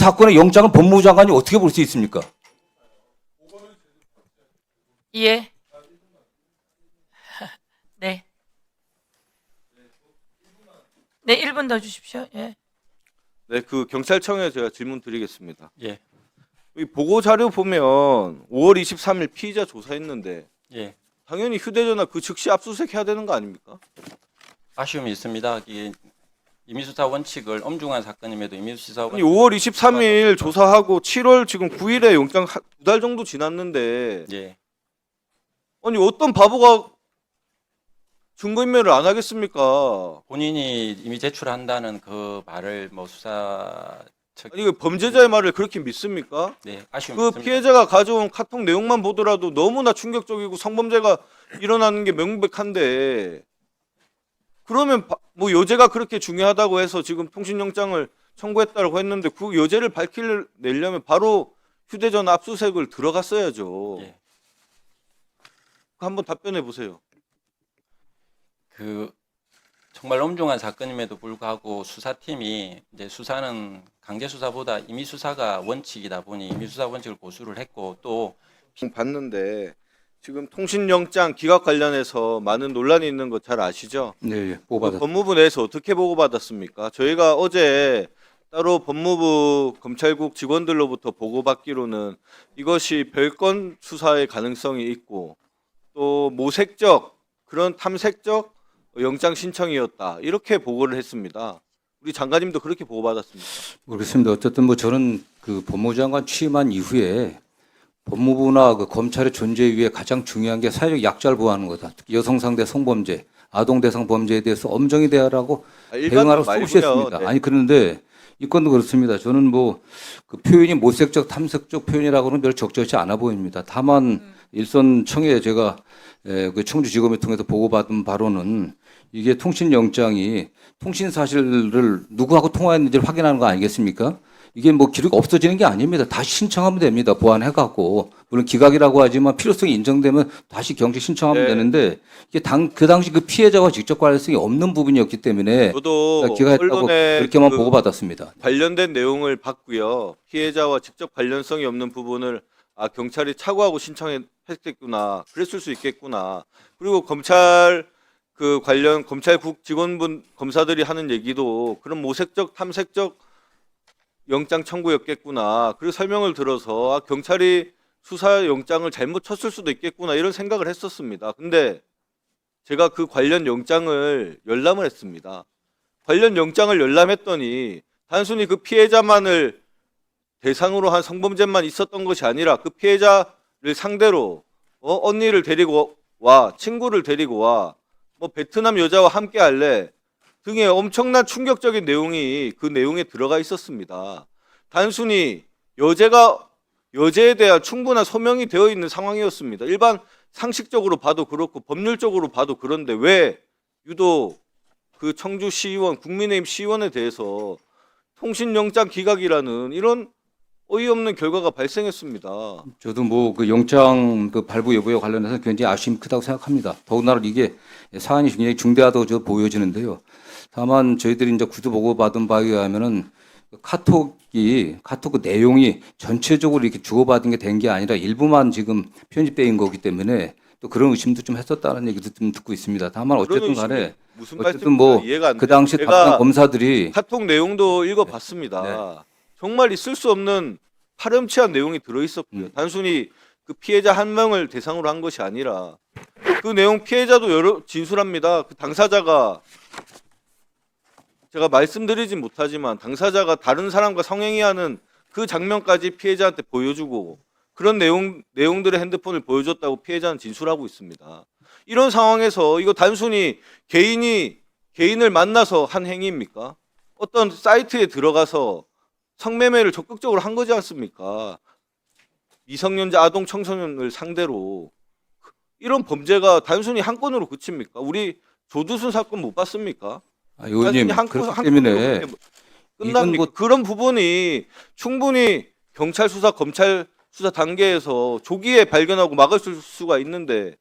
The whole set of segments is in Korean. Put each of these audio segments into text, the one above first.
사건의 영장을 법무부 장관이 어떻게 볼 수 있습니까? 예. 네. 네, 1분 더 주십시오. 예. 네, 그 경찰청에 제가 질문 드리겠습니다. 예, 이 보고 자료 보면 5월 23일 피의자 조사했는데 예. 당연히 휴대전화 그 즉시 압수수색해야 되는 거 아닙니까? 아쉬움이 있습니다. 이게 임의수사 원칙을 엄중한 사건임에도 임의수사 아니 원칙 5월 23일 조사하고 7월 지금 9일에 영장 2달 정도 지났는데 예, 아니 어떤 바보가 증거인멸을 안 하겠습니까? 본인이 이미 제출한다는 그 말을 뭐 수사 측 아니 그 범죄자의 말을 그렇게 믿습니까? 네, 아쉬움이 그 있습니다. 피해자가 가져온 카톡 내용만 보더라도 너무나 충격적이고 성범죄가 일어나는 게 명백한데 그러면 뭐 여죄가 그렇게 중요하다고 해서 지금 통신영장을 청구했다고 했는데 그 여죄를 밝히려면 바로 휴대전화 압수수색을 들어갔어야죠. 예. 한번 답변해 보세요. 그 정말 엄중한 사건임에도 불구하고 수사팀이 이제 수사는 강제 수사보다 임의 수사가 원칙이다 보니 임의 수사 원칙을 고수를 했고 또 봤는데 지금 통신영장 기각 관련해서 많은 논란이 있는 거 잘 아시죠? 네, 예, 그 보고받았습니다. 법무부 내에서 어떻게 보고받았습니까? 저희가 어제 따로 법무부 검찰국 직원들로부터 보고받기로는 이것이 별건 수사의 가능성이 있고 또 모색적 그런 탐색적 영장 신청이었다 이렇게 보고를 했습니다. 우리 장관님도 그렇게 보고받았습니다. 모르겠습니다. 어쨌든 뭐 저는 그 법무부 장관 취임한 이후에 법무부나 그 검찰의 존재 위에 가장 중요한 게 사회적 약자를 보호하는 거다. 특히 여성 상대 성범죄, 아동 대상 범죄에 대해서 엄정히 대하라고 대응하라고 쏘시했습니다. 네. 아니 그런데 이 건도 그렇습니다. 저는 뭐 그 표현이 모색적, 탐색적 표현이라고는 별 적절치 않아 보입니다. 다만 일선 청에 제가 그 청주지검을 통해서 보고받은 바로는 이게 통신영장이 통신 사실을 누구하고 통화했는지를 확인하는 거 아니겠습니까? 이게 뭐 기록 없어지는 게 아닙니다. 다시 신청하면 됩니다. 보완해갖고 물론 기각이라고 하지만 필요성이 인정되면 다시 경찰 신청하면 네. 되는데 이게 그 당시 그 피해자와 직접 관련성이 없는 부분이었기 때문에 저도 기각했다고 언론에 그렇게만 그 보고받았습니다. 관련된 내용을 봤고요. 피해자와 직접 관련성이 없는 부분을 경찰이 착오하고 신청했겠구나. 그랬을 수 있겠구나. 그리고 검찰 그 관련 검찰국 직원분 검사들이 하는 얘기도 그런 모색적 탐색적 영장 청구였겠구나. 그리고 설명을 들어서 경찰이 수사 영장을 잘못 쳤을 수도 있겠구나 이런 생각을 했었습니다. 근데 제가 그 관련 영장을 열람을 했습니다. 관련 영장을 열람했더니 단순히 그 피해자만을 대상으로 한 성범죄만 있었던 것이 아니라 그 피해자를 상대로 언니를 데리고 와, 친구를 데리고 와, 뭐 베트남 여자와 함께 할래 등의 엄청난 충격적인 내용이 그 내용에 들어가 있었습니다. 단순히 여제에 대한 충분한 소명이 되어 있는 상황이었습니다. 일반 상식적으로 봐도 그렇고 법률적으로 봐도 그런데 왜 유독 그 청주 시의원, 국민의힘 시의원에 대해서 통신영장 기각이라는 이런 어이없는 결과가 발생했습니다. 저도 뭐 그 영장 그 발부 여부에 관련해서 굉장히 아쉬움이 크다고 생각합니다. 더군다나 이게 사안이 굉장히 중대하다고 저 보여지는데요. 다만 저희들이 이제 구두 보고 받은 바에 의하면은 카톡 그 내용이 전체적으로 이렇게 주고받은 게 된 게 아니라 일부만 지금 편집된 거기 때문에 또 그런 의심도 좀 했었다는 얘기도 좀 듣고 있습니다. 다만 어쨌든 간에 무슨 어쨌든 뭐 이해가 안 그 돼요. 당시 제가 담당 검사들이 카톡 내용도 읽어봤습니다. 네. 정말 있을 수 없는 파렴치한 내용이 들어있었고요. 단순히 그 피해자 한 명을 대상으로 한 것이 아니라 그 내용 피해자도 여러 진술합니다. 그 당사자가 제가 말씀드리진 못하지만 당사자가 다른 사람과 성행위하는 그 장면까지 피해자한테 보여주고 그런 내용들의 핸드폰을 보여줬다고 피해자는 진술하고 있습니다. 이런 상황에서 이거 단순히 개인을 만나서 한 행위입니까? 어떤 사이트에 들어가서 성매매를 적극적으로 한 거지 않습니까? 미성년자 아동 청소년을 상대로 이런 범죄가 단순히 한 건으로 그칩니까? 우리 조두순 사건 못 봤습니까? 의원님 그렇기 때문에 이건 뭐 그런 부분이 충분히 경찰 수사, 검찰 수사 단계에서 조기에 발견하고 막을 수가 있는데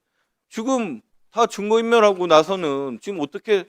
지금 다 증거인멸하고 나서는 지금 어떻게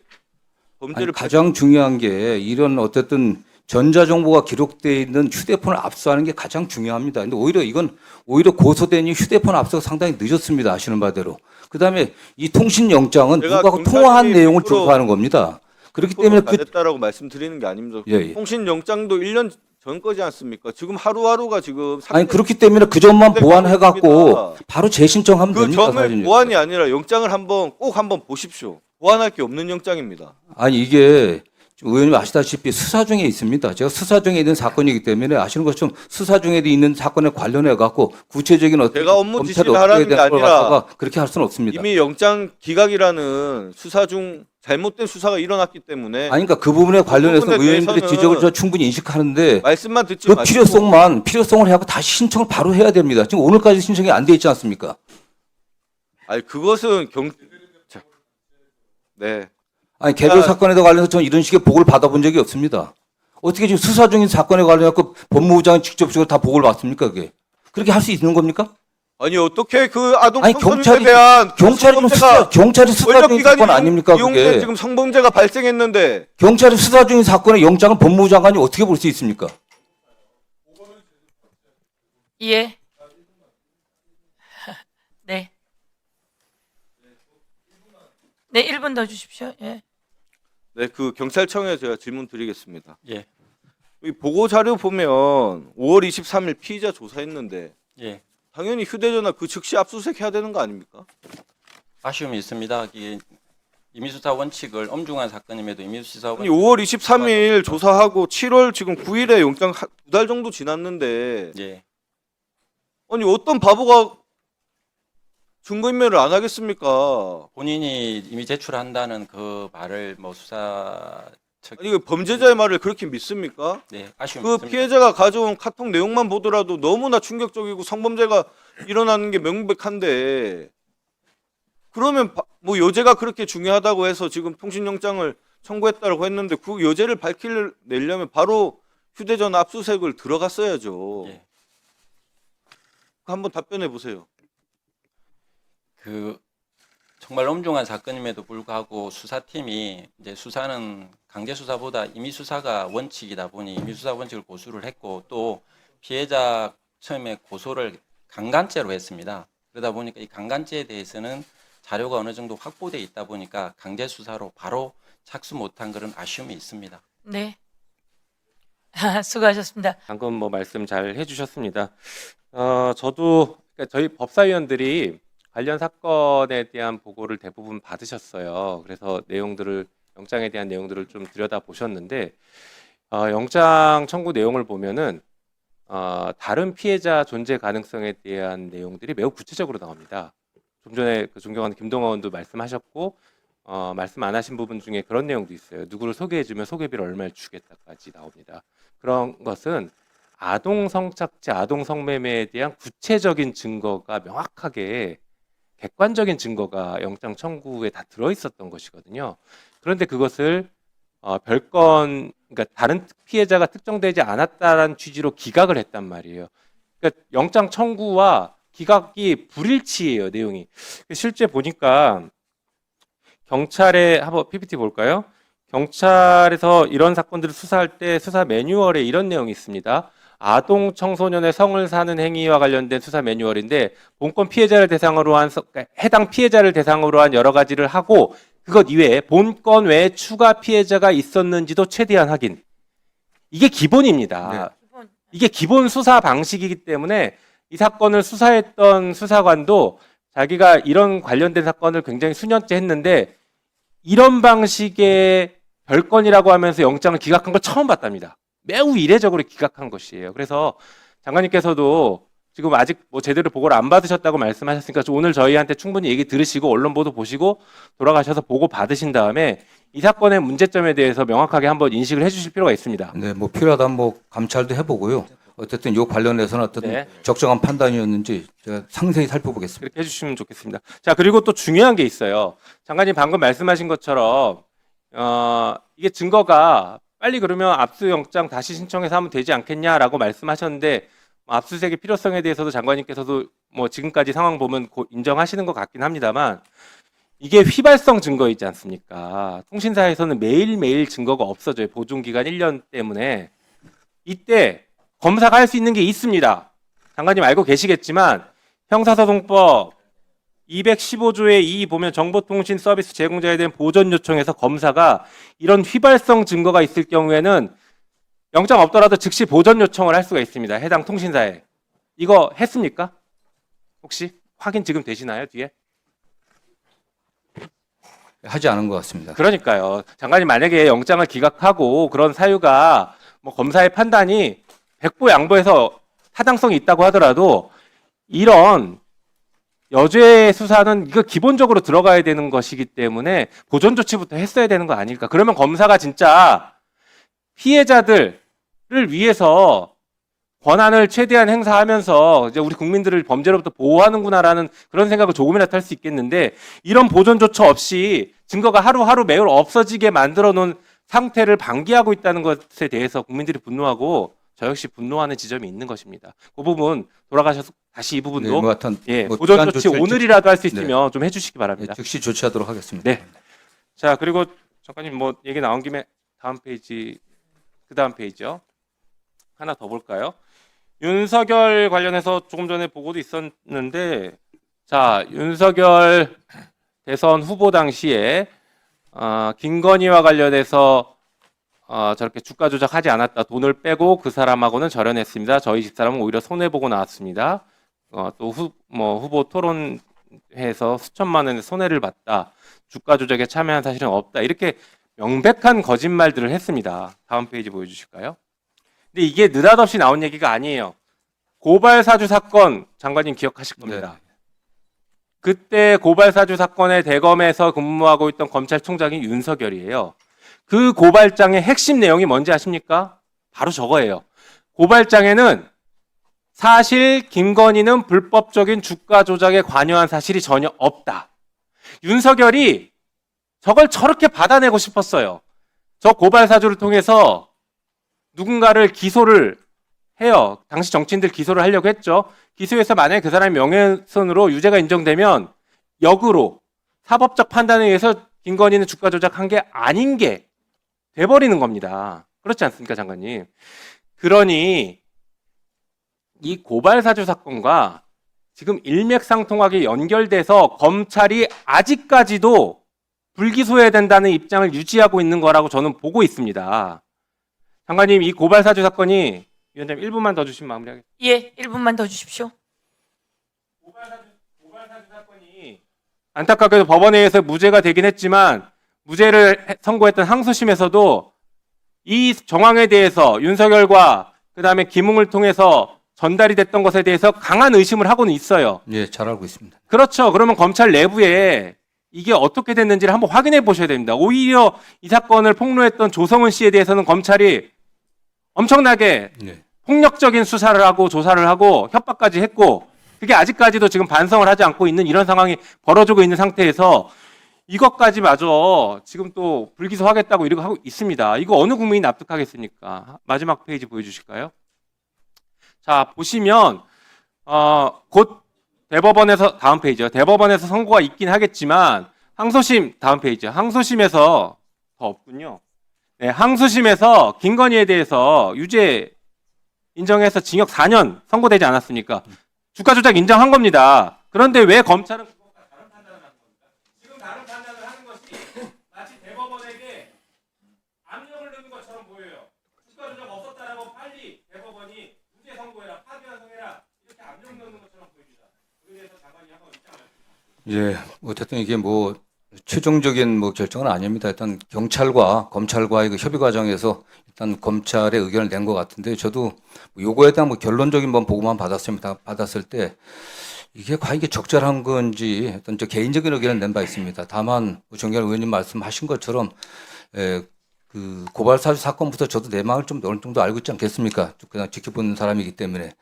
범죄를 가장 중요한 게 이런 어쨌든 전자정보가 기록되어 있는 휴대폰을 압수하는 게 가장 중요합니다. 근데 오히려 고소된 이 휴대폰 압수가 상당히 늦었습니다. 아시는 바대로. 그다음에 이 통신영장은 제가 누가 경찰이 통화한 내용을 100% 조사하는 겁니다. 그렇기 때문에 안 됐다라고 말씀드리는 게 아닙니다. 예, 예. 통신영장도 1년 전 거지 않습니까? 지금 하루하루가 지금 아니 그렇기 때문에 그 점만 보완해 갖고 있습니다. 바로 재신청하면 그 됩니다. 점을 사진이. 보완이 아니라 영장을 꼭 한번 보십시오. 보완할 게 없는 영장입니다. 아니 이게 지금 의원님 아시다시피 수사 중에 있습니다. 제가 수사 중에 있는 사건이기 때문에 아시는 것처럼 수사 중에 있는 사건에 관련해 갖고 구체적인 어떤 제가 업무 검찰이 지시를 어떻게 하라는 게 해야 될걸 아니라 갖다가 그렇게 할 수는 없습니다. 이미 영장 기각이라는 수사 중 잘못된 수사가 일어났기 때문에 아니 그러니까 그 부분에 관련해서 부분에 의원님들의 대해서는 지적을 저 충분히 인식하는데 말씀만 듣지 그 마시고 필요성을 해갖고 다시 신청을 바로 해야 됩니다. 지금 오늘까지 신청이 안 돼 있지 않습니까? 아니 그것은 네. 아니 개별 사건에 관련해서 저는 이런 식의 보고를 받아본 적이 없습니다. 어떻게 지금 수사 중인 사건에 관련해서 법무부장이 직접적으로 다 보고를 받습니까? 그게 그렇게 할 수 있는 겁니까? 아니 어떻게 그 아동 아니, 청소년에 대한 경찰이 수사 중인 사건 아닙니까? 이용된 그게 지금 성범죄가 발생했는데 경찰이 수사 중인 사건의 영장을 법무부 장관이 어떻게 볼 수 있습니까? 예. 네. 네, 1분 더 주십시오. 예. 네, 그 경찰청에 제가 질문 드리겠습니다. 예, 이 보고 자료 보면 5월 23일 피의자 조사했는데 예. 당연히 휴대전화 그 즉시 압수수색 해야 되는 거 아닙니까? 아쉬움이 있습니다. 이게 임의수사 원칙을 엄중한 사건임에도 임의수사 아니 5월 23일 조사하고 7월 지금 9일에 영장 2달 정도 지났는데 예, 아니 어떤 바보가 증거인멸을 안 하겠습니까? 본인이 이미 제출한다는 그 말을 뭐 수사 아니 그 범죄자의 말을 그렇게 믿습니까? 네, 아쉬움이 그 있습니다. 피해자가 가져온 카톡 내용만 보더라도 너무나 충격적이고 성범죄가 일어나는 게 명백한데 그러면 뭐 여죄가 그렇게 중요하다고 해서 지금 통신영장을 청구했다고 했는데 그 여죄를 밝히려면 바로 휴대전화 압수수색을 들어갔어야죠. 예. 한번 답변해 보세요. 그 정말 엄중한 사건임에도 불구하고 수사팀이 이제 수사는 강제 수사보다 임의 수사가 원칙이다 보니 임의 수사 원칙을 고수를 했고 또 피해자 처음에 고소를 강간죄로 했습니다. 그러다 보니까 이 강간죄에 대해서는 자료가 어느 정도 확보돼 있다 보니까 강제 수사로 바로 착수 못한 그런 아쉬움이 있습니다. 네. 수고하셨습니다. 방금 뭐 말씀 잘 해주셨습니다. 저도 그러니까 저희 법사위원들이 관련 사건에 대한 보고를 대부분 받으셨어요. 그래서 영장에 대한 내용들을 좀 들여다 보셨는데 영장 청구 내용을 보면은 다른 피해자 존재 가능성에 대한 내용들이 매우 구체적으로 나옵니다. 좀 전에 그 존경하는 김동완 의원도 말씀하셨고 말씀 안 하신 부분 중에 그런 내용도 있어요. 누구를 소개해주면 소개비를 얼마를 주겠다까지 나옵니다. 그런 것은 아동 성착취, 아동 성매매에 대한 구체적인 증거가 명확하게 객관적인 증거가 영장 청구에 다 들어 있었던 것이거든요. 그런데 그것을 별건, 그러니까 다른 피해자가 특정되지 않았다는 취지로 기각을 했단 말이에요. 그러니까 영장 청구와 기각이 불일치예요, 내용이. 실제 보니까 경찰에 한번 PPT 볼까요? 경찰에서 이런 사건들을 수사할 때 수사 매뉴얼에 이런 내용이 있습니다. 아동 청소년의 성을 사는 행위와 관련된 수사 매뉴얼인데 본건 피해자를 대상으로 한 그러니까 해당 피해자를 대상으로 한 여러 가지를 하고 그것 이외에 본건 외에 추가 피해자가 있었는지도 최대한 확인. 이게 기본입니다. 네. 이게 기본 수사 방식이기 때문에 이 사건을 수사했던 수사관도 자기가 이런 관련된 사건을 굉장히 수년째 했는데 이런 방식의 별건이라고 하면서 영장을 기각한 걸 처음 봤답니다. 매우 이례적으로 기각한 것이에요. 그래서 장관님께서도 지금 아직 뭐 제대로 보고를 안 받으셨다고 말씀하셨으니까 오늘 저희한테 충분히 얘기 들으시고 언론 보도 보시고 돌아가셔서 보고 받으신 다음에 이 사건의 문제점에 대해서 명확하게 한번 인식을 해주실 필요가 있습니다. 네, 뭐 필요하다면 뭐 감찰도 해보고요. 어쨌든 이 관련해서는 어떤 네. 적정한 판단이었는지 제가 상세히 살펴보겠습니다. 그렇게 해주시면 좋겠습니다. 자, 그리고 또 중요한 게 있어요. 장관님 방금 말씀하신 것처럼 이게 증거가 빨리 그러면 압수영장 다시 신청해서 하면 되지 않겠냐라고 말씀하셨는데 압수수색의 필요성에 대해서도 장관님께서도 뭐 지금까지 상황 보면 인정하시는 것 같긴 합니다만 이게 휘발성 증거이지 않습니까? 통신사에서는 매일매일 증거가 없어져요. 보존기간 1년 때문에. 이때 검사가 할 수 있는 게 있습니다. 장관님 알고 계시겠지만 형사소송법 215조의 2 보면 정보통신 서비스 제공자에 대한 보전 요청에서 검사가 이런 휘발성 증거가 있을 경우에는 영장 없더라도 즉시 보전 요청을 할 수가 있습니다. 해당 통신사에. 이거 했습니까? 혹시 확인 지금 되시나요? 뒤에? 하지 않은 것 같습니다. 그러니까요. 장관님 만약에 영장을 기각하고 그런 사유가 뭐 검사의 판단이 백보 양보해서 타당성이 있다고 하더라도 이런 여죄 수사는 이거 기본적으로 들어가야 되는 것이기 때문에 보존 조치부터 했어야 되는 거 아닐까. 그러면 검사가 진짜 피해자들을 위해서 권한을 최대한 행사하면서 이제 우리 국민들을 범죄로부터 보호하는구나라는 그런 생각을 조금이라도 할 수 있겠는데 이런 보존조차 없이 증거가 하루하루 매일 없어지게 만들어 놓은 상태를 방기하고 있다는 것에 대해서 국민들이 분노하고 저 역시 분노하는 지점이 있는 것입니다. 그 부분 돌아가셔서 다시 이 부분도 뭐 하여튼 뭐 보존 필요한 조치 조치를 오늘이라도 할 수 있으면 좀 해주시기 바랍니다. 즉시 조치하도록 하겠습니다. 네. 자, 그리고 작가님 뭐 얘기 나온 김에 다음 페이지, 그 다음 페이지요. 하나 더 볼까요? 윤석열 관련해서 조금 전에 보고도 있었는데, 자, 윤석열 대선 후보 당시에 김건희와 관련해서 저렇게 주가 조작하지 않았다. 돈을 빼고 그 사람하고는 절연했습니다. 저희 집사람은 오히려 손해 보고 나왔습니다. 또 후보 토론회에서 수천만 원의 손해를 봤다. 주가 조작에 참여한 사실은 없다. 이렇게 명백한 거짓말들을 했습니다. 다음 페이지 보여주실까요? 근데 이게 느닷없이 나온 얘기가 아니에요. 고발 사주 사건 장관님 기억하실 겁니다. 네. 그때 고발 사주 사건의 대검에서 근무하고 있던 검찰총장이 윤석열이에요. 그 고발장의 핵심 내용이 뭔지 아십니까? 바로 저거예요. 고발장에는 사실 김건희는 불법적인 주가 조작에 관여한 사실이 전혀 없다. 윤석열이 저걸 저렇게 받아내고 싶었어요. 저 고발 사주를 통해서 누군가를 기소를 해요. 당시 정치인들 기소를 하려고 했죠. 기소해서 만약에 그 사람이 명예훼손으로 유죄가 인정되면 역으로 사법적 판단에 의해서 김건희는 주가 조작한 게 아닌 게 돼버리는 겁니다. 그렇지 않습니까, 장관님? 그러니 이 고발 사주 사건과 지금 일맥상통하게 연결돼서 검찰이 아직까지도 불기소해야 된다는 입장을 유지하고 있는 거라고 저는 보고 있습니다. 장관님, 이 고발 사주 사건이 위원장님 1분만 더 주시면 마무리하겠습니다. 예, 1분만 더 주십시오. 고발 사주 사건이 안타깝게도 법원에 의해서 무죄가 되긴 했지만 무죄를 선고했던 항소심에서도 이 정황에 대해서 윤석열과 그다음에 김웅을 통해서 전달이 됐던 것에 대해서 강한 의심을 하고는 있어요. 예, 잘 알고 있습니다. 그렇죠. 그러면 검찰 내부에 이게 어떻게 됐는지를 한번 확인해 보셔야 됩니다. 오히려 이 사건을 폭로했던 조성은 씨에 대해서는 검찰이 엄청나게 네. 폭력적인 수사를 하고 조사를 하고 협박까지 했고 그게 아직까지도 지금 반성을 하지 않고 있는 이런 상황이 벌어지고 있는 상태에서 이것까지 마저 지금 또 불기소하겠다고 이러고 하고 있습니다. 이거 어느 국민이 납득하겠습니까? 마지막 페이지 보여주실까요? 자, 보시면 곧 대법원에서 다음 페이지요. 대법원에서 선고가 있긴 하겠지만 항소심 다음 페이지요. 항소심에서 더 없군요. 네, 항소심에서 김건희에 대해서 유죄 인정해서 징역 4년 선고되지 않았습니까? 주가 조작 인정한 겁니다. 그런데 왜 검찰은 그것과 다른 판단을 하는 겁니까? 지금 다른 판단을 하는 것이 마치 대법원에게 압력을 넣는 것처럼 보여요. 주가 조작 없었다라고 빨리 대법원이 무죄 선고해라, 파기 환송해라 이렇게 압력 넣는 것처럼 보입니다. 그에 대해서 장관이 한번 입장을. 예, 어쨌든 이게 뭐 최종적인 뭐 결정은 아닙니다. 일단 경찰과 검찰과의 그 협의 과정에서 일단 검찰의 의견을 낸 것 같은데 저도 요거에 대한 뭐 결론적인 보고만 받았을 때 이게 과연 이게 적절한 건지 어떤 저 개인적인 의견을 낸 바 있습니다. 다만 정경 의원님 말씀하신 것처럼 그 고발 사주 사건부터 저도 내막을 좀 어느 정도 알고 있지 않겠습니까? 그냥 지켜본 사람이기 때문에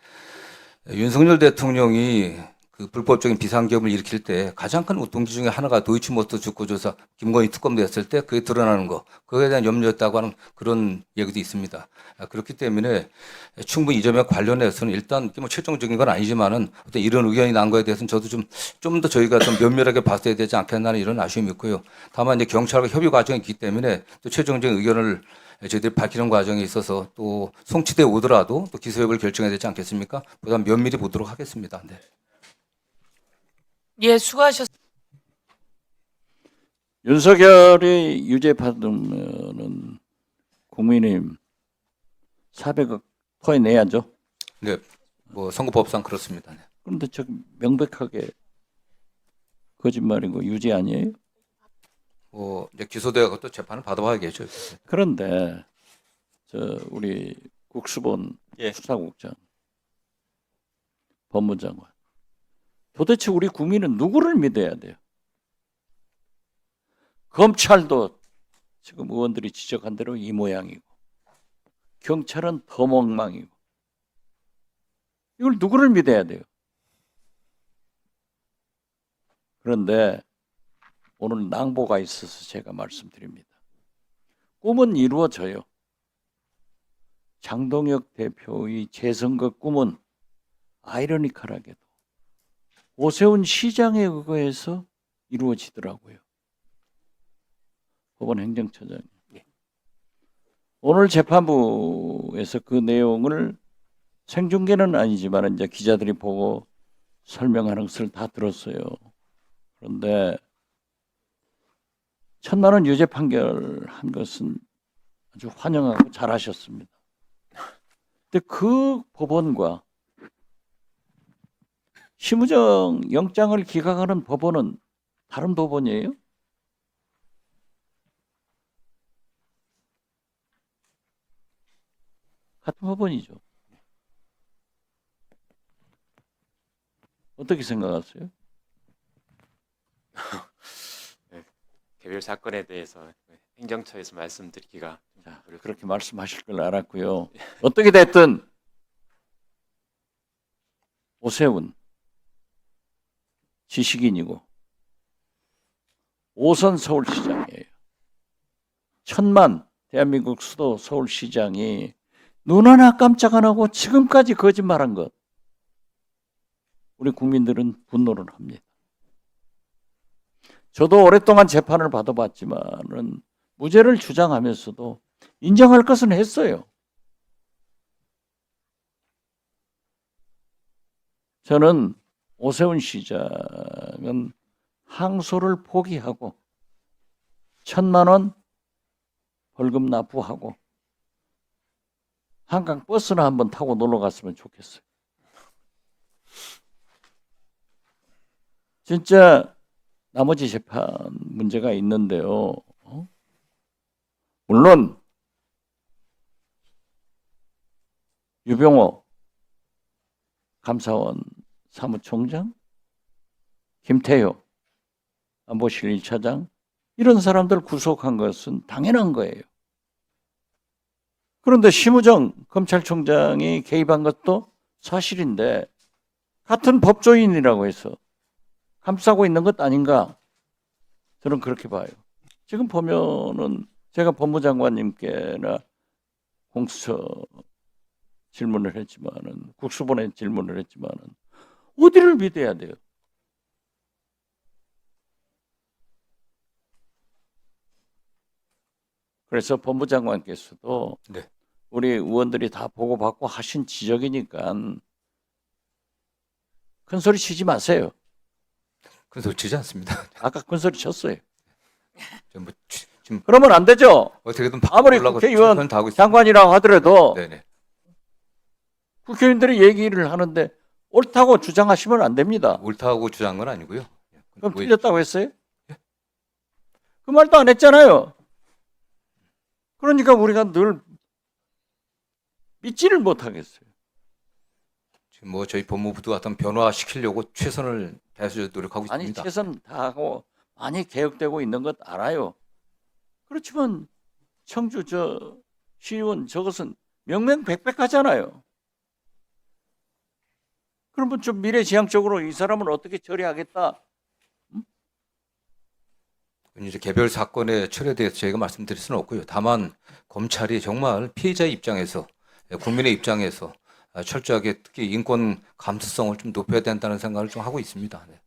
윤석열 대통령이 그 불법적인 비상계엄을 일으킬 때 가장 큰 동기 중에 하나가 도이치모터 주가조사 김건희 특검 됐을 때 그게 드러나는 거, 그거에 대한 염려였다고 하는 그런 얘기도 있습니다. 그렇기 때문에 충분히 이 점에 관련해서는 일단 뭐 최종적인 건 아니지만은 어떤 이런 의견이 난 거에 대해서는 저도 좀 더 저희가 좀 면밀하게 봤어야 되지 않겠나는 이런 아쉬움이 있고요. 다만 이제 경찰과 협의 과정이 있기 때문에 또 최종적인 의견을 저희들이 밝히는 과정에 있어서 또 송치돼 오더라도 또 기소 여부를 결정해야 되지 않겠습니까? 보다 면밀히 보도록 하겠습니다. 네. 예, 수고하셨습니다. 윤석열이 유죄 받으면은 국민의힘 400억 토해내야죠. 네, 뭐 선거법상 그렇습니다. 네. 그런데 저 명백하게 거짓말이고 유죄 아니에요? 뭐 이제 기소되고 또 재판을 받아봐야겠죠. 그런데 저 우리 국수본 예. 수사국장, 법무장관, 도대체 우리 국민은 누구를 믿어야 돼요? 검찰도 지금 의원들이 지적한 대로 이 모양이고, 경찰은 더 엉망이고, 이걸 누구를 믿어야 돼요? 그런데 오늘 낭보가 있어서 제가 말씀드립니다. 꿈은 이루어져요. 장동혁 대표의 재선거 꿈은 아이러니컬하게도 오세훈 시장에 의거해서 이루어지더라고요. 법원 행정처장이. 오늘 재판부에서 그 내용을 생중계는 아니지만 이제 기자들이 보고 설명하는 것을 다 들었어요. 그런데 1,000만 원 유죄 판결한 것은 아주 환영하고 잘하셨습니다. 근데 그 법원과 심우정 영장을 기각하는 법원은 다른 법원이에요? 같은 법원이죠. 어떻게 생각하세요? 개별 사건에 대해서 행정처에서 말씀드리기가 자, 그렇게 말씀하실 걸 알았고요. 어떻게 됐든 오세훈 지식인이고 5선 서울시장이에요. 1,000만 대한민국 수도 서울시장이 눈 하나 깜짝 안 하고 지금까지 거짓말한 것, 우리 국민들은 분노를 합니다. 저도 오랫동안 재판을 받아봤지만은 무죄를 주장하면서도 인정할 것은 했어요. 저는 오세훈 시장은 항소를 포기하고 1,000만 원 벌금 납부하고 한강 버스나 한번 타고 놀러 갔으면 좋겠어요. 진짜 나머지 재판 문제가 있는데요. 물론 유병호 감사원 사무총장, 김태효 안보실 1차장 이런 사람들 구속한 것은 당연한 거예요. 그런데 심우정 검찰총장이 개입한 것도 사실인데 같은 법조인이라고 해서 감싸고 있는 것 아닌가? 저는 그렇게 봐요. 지금 보면은 제가 법무장관님께나 공수처 질문을 했지만은 국수본에 질문을 했지만은 어디를 믿어야 돼요? 그래서 법무장관께서도 네. 우리 의원들이 다 보고받고 하신 지적이니까 큰 소리 치지 마세요. 큰 소리 치지 않습니다. 아까 큰 소리 쳤어요. 뭐 지금 그러면 안 되죠. 어떻게든 아무리 바꾸려고 국회의원 최선을 다하고 있습니다. 장관이라고 하더라도 네네. 국회의원들이 얘기를 하는데 옳다고 주장하시면 안 됩니다. 옳다고 주장한 건 아니고요. 그럼 뭐, 틀렸다고 했어요? 그 말도 안 했잖아요. 그러니까 우리가 늘 믿지를 못하겠어요. 지금 뭐 저희 법무부도 어떤 변화시키려고 최선을 다해서 노력하고 아니 있습니다. 최선 다하고 많이 개혁되고 있는 것 알아요. 그렇지만 청주 저 시의원 저것은 명명백백하잖아요. 그러면 좀 미래지향적으로 이 사람을 어떻게 처리하겠다. 이제 개별 사건의 처리에 대해서 저희가 말씀드릴 수는 없고요. 다만 검찰이 정말 피해자의 입장에서 국민의 입장에서 철저하게 특히 인권 감수성을 좀 높여야 된다는 생각을 좀 하고 있습니다. 네.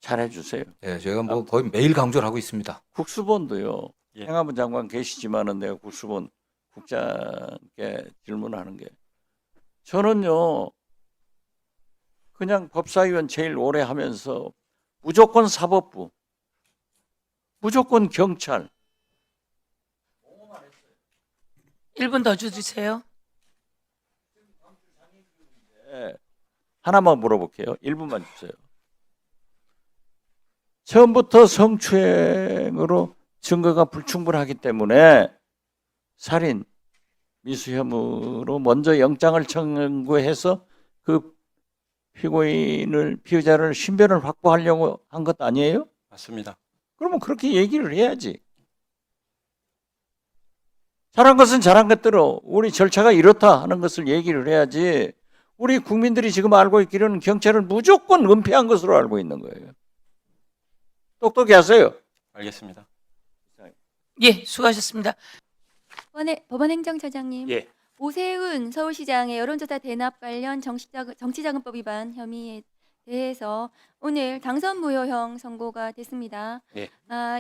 잘해주세요. 네, 저희가 뭐 거의 매일 강조를 하고 있습니다. 국수본도요. 예. 행안부 장관 계시지만은 내가 국수본 국장께 질문하는 게 저는요 그냥 법사위원 제일 오래 하면서 무조건 사법부, 무조건 경찰. 1분 더 주세요. 하나만 물어볼게요. 1분만 주세요. 처음부터 성추행으로 증거가 불충분하기 때문에 살인, 미수 혐의로 먼저 영장을 청구해서 그 피의자를 신변을 확보하려고 한 것 아니에요? 맞습니다. 그러면 그렇게 얘기를 해야지. 잘한 것은 잘한 것대로 우리 절차가 이렇다 하는 것을 얘기를 해야지. 우리 국민들이 지금 알고 있기로는 경찰을 무조건 은폐한 것으로 알고 있는 거예요. 똑똑히 하세요. 알겠습니다. 예, 수고하셨습니다. 법원행정처장님, 예. 오세훈 서울시장의 여론조사 대납 관련 정치자금법 위반 혐의에 대해서 오늘 당선 무효형 선고가 됐습니다. 예.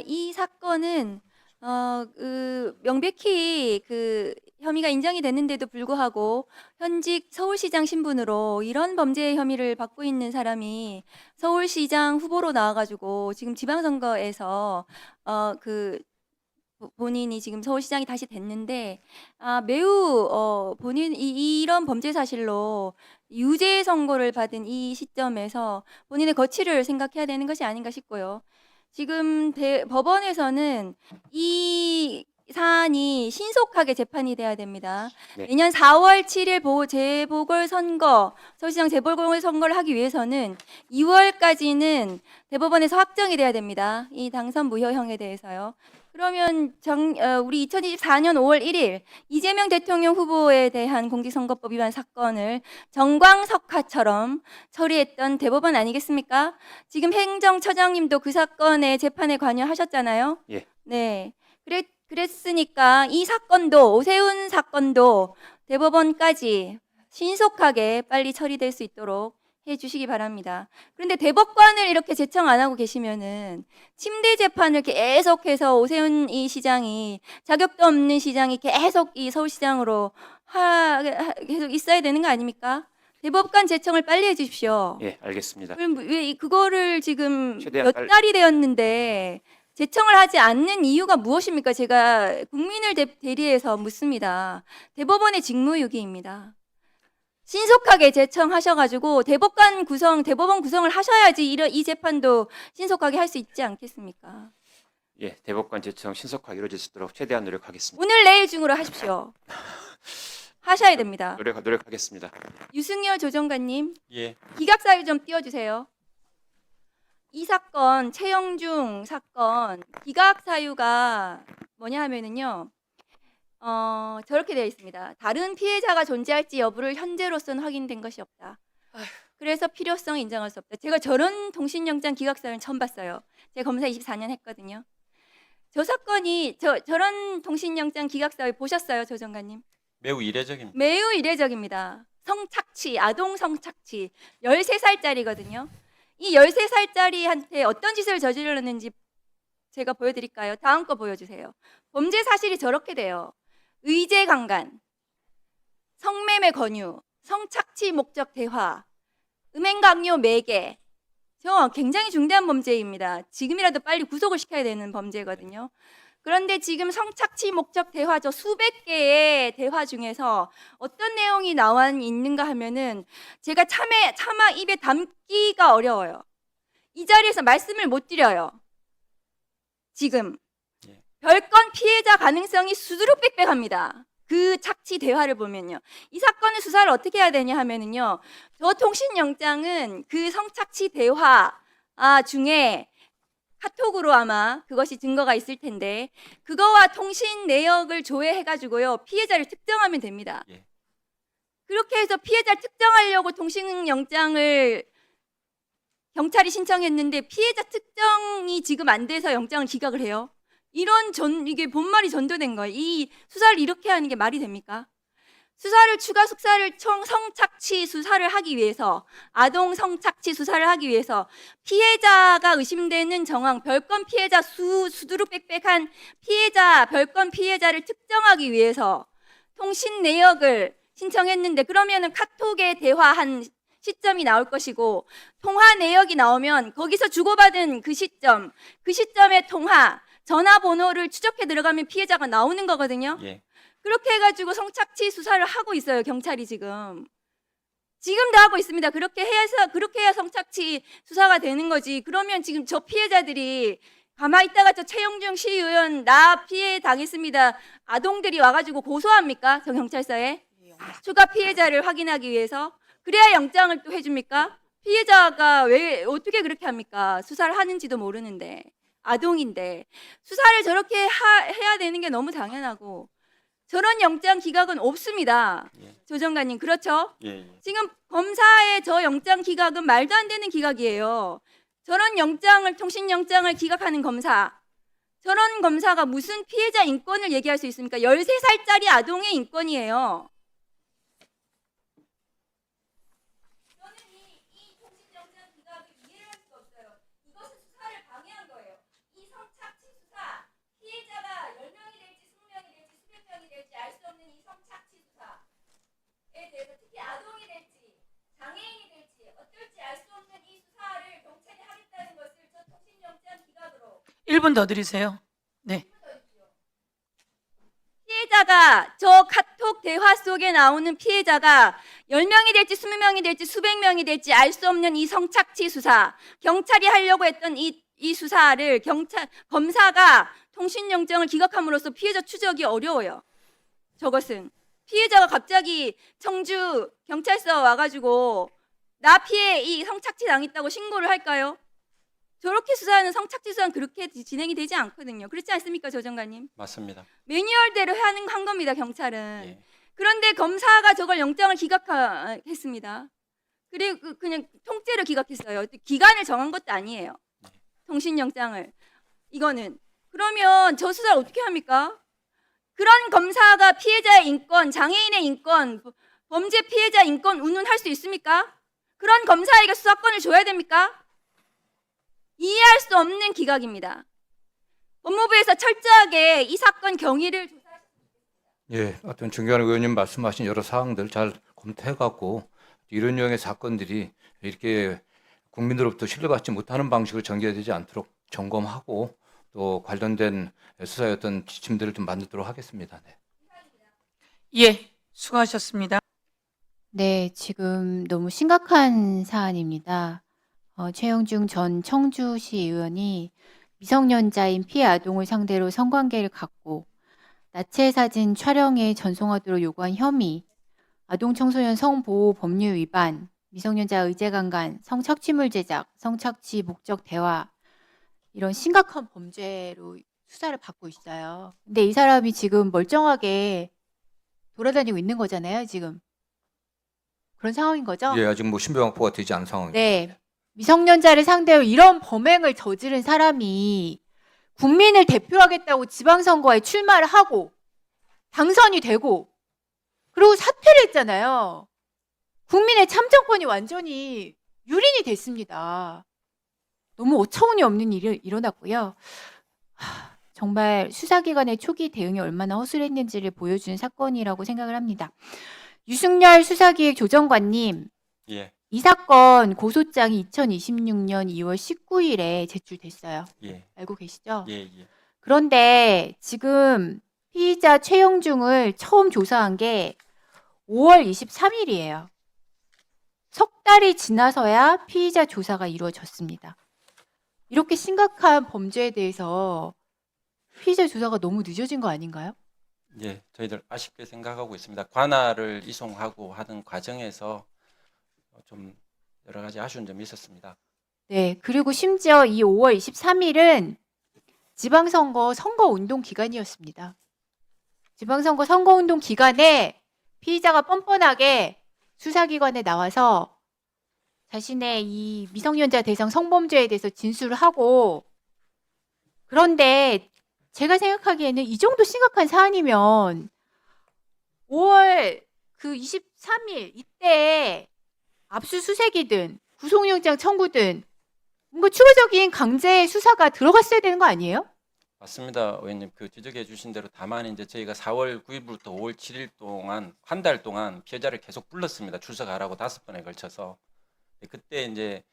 이 사건은 명백히 그 혐의가 인정이 됐는데도 불구하고 현직 서울시장 신분으로 이런 범죄 혐의를 받고 있는 사람이 서울시장 후보로 나와가지고 지금 지방선거에서 본인이 지금 서울시장이 다시 됐는데 매우 본인 이런 범죄 사실로 유죄 선고를 받은 이 시점에서 본인의 거취를 생각해야 되는 것이 아닌가 싶고요. 지금 법원에서는 이 사안이 신속하게 재판이 돼야 됩니다. 네. 내년 4월 7일 재보궐선거, 서울시장 재보궐선거를 하기 위해서는 2월까지는 대법원에서 확정이 돼야 됩니다. 이 당선 무효형에 대해서요. 그러면 우리 2024년 5월 1일 이재명 대통령 후보에 대한 공직선거법 위반 사건을 정광석화처럼 처리했던 대법원 아니겠습니까? 지금 행정처장님도 그 사건의 재판에 관여하셨잖아요. 예. 네. 그랬으니까 이 사건도 오세훈 사건도 대법원까지 신속하게 빨리 처리될 수 있도록 해주시기 바랍니다. 그런데 대법관을 이렇게 제청 안 하고 계시면은 침대 재판을 계속해서 오세훈 이 시장이 자격도 없는 시장이 계속 이 서울시장으로 계속 있어야 되는 거 아닙니까? 대법관 제청을 빨리 해주십시오. 예, 알겠습니다. 그럼 왜 그거를 지금 최대한 몇 달이 되었는데 제청을 하지 않는 이유가 무엇입니까? 제가 국민을 대리해서 묻습니다. 대법원의 직무유기입니다. 신속하게 제청하셔가지고 대법원 구성을 하셔야지 이 재판도 신속하게 할 수 있지 않겠습니까? 예, 대법관 제청 신속하게 이루어질 수 있도록 최대한 노력하겠습니다. 오늘 내일 중으로 하십시오. 하셔야 됩니다. 노력하겠습니다. 유승열 조정관님, 예. 기각사유 좀 띄워주세요. 이 사건, 최영중 사건 기각사유가 뭐냐 하면은요. 저렇게 되어 있습니다. 다른 피해자가 존재할지 여부를 현재로서는 확인된 것이 없다. 그래서 필요성을 인정할 수 없다. 제가 저런 동신영장 기각사유는 처음 봤어요. 제가 검사 24년 했거든요. 저 사건이 저런 동신영장 기각사유 보셨어요, 조 장관님? 매우 이례적입니다. 매우 이례적입니다. 성착취, 아동 성착취, 13살짜리거든요. 이 13살짜리한테 어떤 짓을 저질렀는지 제가 보여드릴까요? 다음 거 보여주세요. 범죄 사실이 저렇게 돼요. 의제 강간, 성매매 권유, 성착취 목적 대화, 음행 강요 매개. 저 굉장히 중대한 범죄입니다. 지금이라도 빨리 구속을 시켜야 되는 범죄거든요. 그런데 지금 성착취 목적 대화 저 수백 개의 대화 중에서 어떤 내용이 나와 있는가 하면은 제가 차마 입에 담기가 어려워요. 이 자리에서 말씀을 못 드려요. 지금 예. 별건 피해자 가능성이 수두룩빽빽합니다. 그 착취 대화를 보면요. 이 사건의 수사를 어떻게 해야 되냐 하면은요. 저 통신영장은 그 성착취 대화 중에 카톡으로 아마 그것이 증거가 있을 텐데 그거와 통신 내역을 조회해가지고요. 피해자를 특정하면 됩니다. 예. 그렇게 해서 피해자를 특정하려고 통신영장을 경찰이 신청했는데 피해자 특정이 지금 안 돼서 영장을 기각을 해요. 이게 본말이 전도된 거예요. 이 수사를 이렇게 하는 게 말이 됩니까? 추가 수사를 성착취 수사를 하기 위해서, 아동 성착취 수사를 하기 위해서 피해자가 의심되는 정황, 별건 피해자 수두룩 빽빽한 피해자, 별건 피해자를 특정하기 위해서 통신 내역을 신청했는데, 그러면은 카톡에 대화한 시점이 나올 것이고, 통화 내역이 나오면 거기서 주고받은 그 시점의 통화, 전화번호를 추적해 들어가면 피해자가 나오는 거거든요. 예. 그렇게 해가지고 성착취 수사를 하고 있어요, 경찰이 지금. 지금도 하고 있습니다. 그렇게 해야 성착취 수사가 되는 거지. 그러면 지금 저 피해자들이 가만히 있다가 저 최영중 시의원 나 피해 당했습니다, 아동들이 와가지고 고소합니까? 저 경찰서에? 추가 피해자를 확인하기 위해서? 그래야 영장을 또 해줍니까? 피해자가 왜 어떻게 그렇게 합니까? 수사를 하는지도 모르는데, 아동인데 수사를 저렇게 해야 되는 게 너무 당연하고, 저런 영장 기각은 없습니다. 예. 조정관님, 그렇죠? 예, 예. 지금 검사의 저 영장 기각은 말도 안 되는 기각이에요. 저런 영장을, 통신영장을 기각하는 검사, 저런 검사가 무슨 피해자 인권을 얘기할 수 있습니까? 13살짜리 아동의 인권이에요. 저는 이 통신영장 기각을 이해할 수가 없어요. 이것은 수사를 방해한 거예요. 이 성착취 수사, 피해자가 10명이 될지 20명이 될지 수백 명이 될지 알 수 없는 이 성착취 수사에 대해서, 특히 아동이 될지 장애인이 될지 어떨지 알 수 없는 이 수사를 경찰이 하겠다는 것을 저 통신영장 기각으로. 1분 더 드리세요. 네. 피해자가, 저 카톡 대화 속에 나오는 피해자가 10명이 될지 20명이 될지 수백 명이 될지 알 수 없는 이 성착취 수사, 경찰이 하려고 했던 이 수사를 검사가 통신영장을 기각함으로써 피해자 추적이 어려워요. 저것은 피해자가 갑자기 청주 경찰서 와가지고 나 피해 이 성착취 당했다고 신고를 할까요? 저렇게 수사하는 성착취 수사는 그렇게 진행이 되지 않거든요. 그렇지 않습니까, 조정관님? 맞습니다. 매뉴얼대로 한 겁니다, 경찰은. 예. 그런데 검사가 저걸 영장을 기각했습니다. 그리고 그냥 통째로 기각했어요. 기간을 정한 것도 아니에요, 통신영장을. 이거는. 그러면 저 수사를 어떻게 합니까? 그런 검사가 피해자의 인권, 장애인의 인권, 범죄 피해자 인권 운운할 수 있습니까? 그런 검사에게 수사권을 줘야 됩니까? 이해할 수 없는 기각입니다. 법무부에서 철저하게 이 사건 경위를 예, 하여튼 정경환 의원님 말씀하신 여러 사항들 잘 검토해갖고 이런 유형의 사건들이 이렇게 국민들로부터 신뢰받지 못하는 방식으로 전개되지 않도록 점검하고 또 관련된 수사의 어떤 지침들을 좀 만들도록 하겠습니다. 네. 예, 수고하셨습니다. 네, 지금 너무 심각한 사안입니다. 최영중 전 청주시 의원이 미성년자인 피해 아동을 상대로 성관계를 갖고 나체 사진 촬영에 전송하도록 요구한 혐의, 아동 청소년 성보호 법률 위반, 미성년자 의제강간, 성착취물 제작, 성착취 목적 대화, 이런 심각한 범죄로 수사를 받고 있어요. 근데 이 사람이 지금 멀쩡하게 돌아다니고 있는 거잖아요, 지금. 그런 상황인 거죠? 예, 아직 뭐 신병 확보가 되지 않은 상황입니다. 네. 미성년자를 상대로 이런 범행을 저지른 사람이 국민을 대표하겠다고 지방선거에 출마를 하고 당선이 되고 그리고 사퇴를 했잖아요. 국민의 참정권이 완전히 유린이 됐습니다. 너무 어처구니 없는 일이 일어났고요. 정말 수사기관의 초기 대응이 얼마나 허술했는지를 보여주는 사건이라고 생각을 합니다. 유승열 수사기획 조정관님, 예. 이 사건 고소장이 2026년 2월 19일에 제출됐어요. 예. 알고 계시죠? 예, 예. 그런데 지금 피의자 최영중을 처음 조사한 게 5월 23일이에요. 석 달이 지나서야 피의자 조사가 이루어졌습니다. 이렇게 심각한 범죄에 대해서 피의자 조사가 너무 늦어진 거 아닌가요? 예, 저희들 아쉽게 생각하고 있습니다. 관할을 이송하고 하는 과정에서 좀 여러 가지 아쉬운 점이 있었습니다. 네, 그리고 심지어 이 5월 23일은 지방선거 선거운동 기간이었습니다. 지방선거 선거운동 기간에 피의자가 뻔뻔하게 수사기관에 나와서 자신의 이 미성년자 대상 성범죄에 대해서 진술을 하고, 그런데 제가 생각하기에는 이 정도 심각한 사안이면 5월 그 23일 이때 압수수색이든 구속영장 청구든 뭔가 추가적인 강제 수사가 들어갔어야 되는 거 아니에요? 맞습니다, 의원님. 그 지적해 주신 대로 다만 이제 저희가 4월 9일부터 5월 7일 동안 한 달 동안 피해자를 계속 불렀습니다. 출석하라고 5번에 걸쳐서. 그때 이제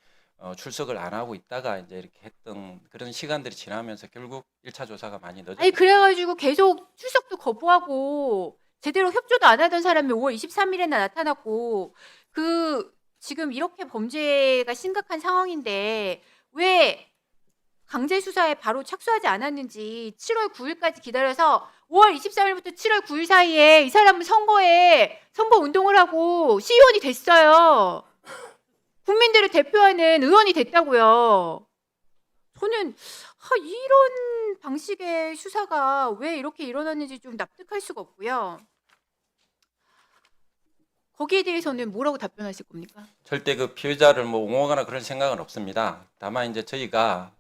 출석을 안 하고 있다가 이제 이렇게 했던 그런 시간들이 지나면서 결국 1차 조사가 많이 늦어졌죠. 아니 그래가지고 계속 출석도 거부하고 제대로 협조도 안 하던 사람이 5월 23일에나 나타났고 그 지금 이렇게 범죄가 심각한 상황인데 왜 강제 수사에 바로 착수하지 않았는지 7월 9일까지 기다려서 5월 23일부터 7월 9일 사이에 이 사람은 선거 운동을 하고 시의원이 됐어요. 국민들을 대표하는 의원이 됐다고요. 저는 이런 방식의 수사가 왜 이렇게 일어났는지 좀 납득할 수가 없고요. 거기에 대해서는 뭐라고 답변하실 겁니까? 절대 그 피해자를 뭐 옹호하거나 그런 생각은 없습니다. 다만 이제 저희가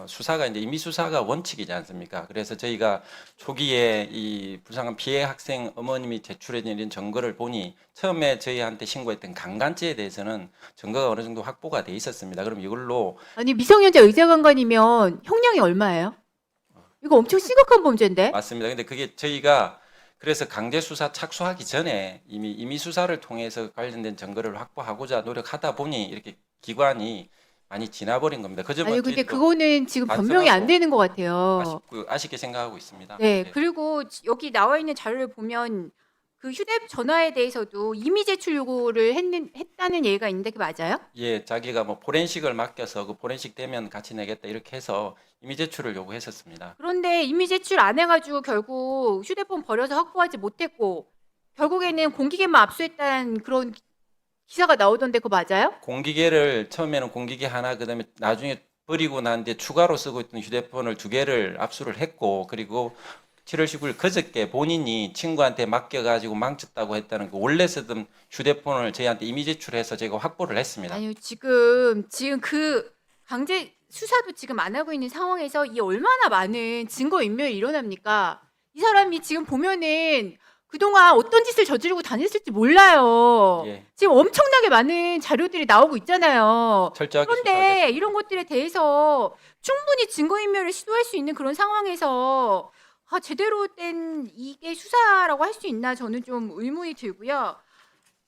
수사가 이제 임의 수사가 원칙이지 않습니까? 그래서 저희가 초기에 이 불쌍한 피해 학생 어머님이 제출해 드린 증거를 보니 처음에 저희한테 신고했던 강간죄에 대해서는 증거가 어느 정도 확보가 돼 있었습니다. 그럼 이걸로 아니 미성년자 의자강간이면 형량이 얼마예요? 이거 엄청 심각한 범죄인데? 맞습니다. 근데 그게 저희가 그래서 강제 수사 착수하기 전에 이미 임의 수사를 통해서 관련된 증거를 확보하고자 노력하다 보니 이렇게 기관이 많이 지나버린 겁니다. 그 점은 아니 근데 저희도 그거는 지금 변명이 안 되는 것 같아요. 아쉽게 생각하고 있습니다. 네, 네. 그리고 여기 나와 있는 자료를 보면 그 휴대전화에 대해서도 이미 제출 요구를 했다는 얘기가 있는데 그게 맞아요? 예, 자기가 뭐 포렌식을 맡겨서 그 포렌식 되면 같이 내겠다 이렇게 해서 임의 제출을 요구했었습니다. 그런데 이미 제출 안 해가지고 결국 휴대폰 버려서 확보하지 못했고 결국에는 공기계만 압수했다는 그런 기사가 나오던데 그거 맞아요? 공기계를 처음에는 공기계 하나 그다음에 나중에 버리고 난 뒤에 추가로 쓰고 있던 휴대폰을 2개를 압수를 했고 그리고 7월 19일 그저께 본인이 친구한테 맡겨가지고 망쳤다고 했다는 그 원래 쓰던 휴대폰을 저희한테 임의 제출해서 제가 확보를 했습니다. 아니요 지금 그 강제 수사도 지금 안 하고 있는 상황에서 이 얼마나 많은 증거 인멸이 일어납니까? 이 사람이 지금 보면은 그동안 어떤 짓을 저지르고 다녔을지 몰라요. 예, 지금 엄청나게 많은 자료들이 나오고 있잖아요. 철저하게 수사하겠습니다. 그런데 이런 것들에 대해서 충분히 증거인멸을 시도할 수 있는 그런 상황에서 제대로 된 이게 수사라고 할 수 있나 저는 좀 의문이 들고요.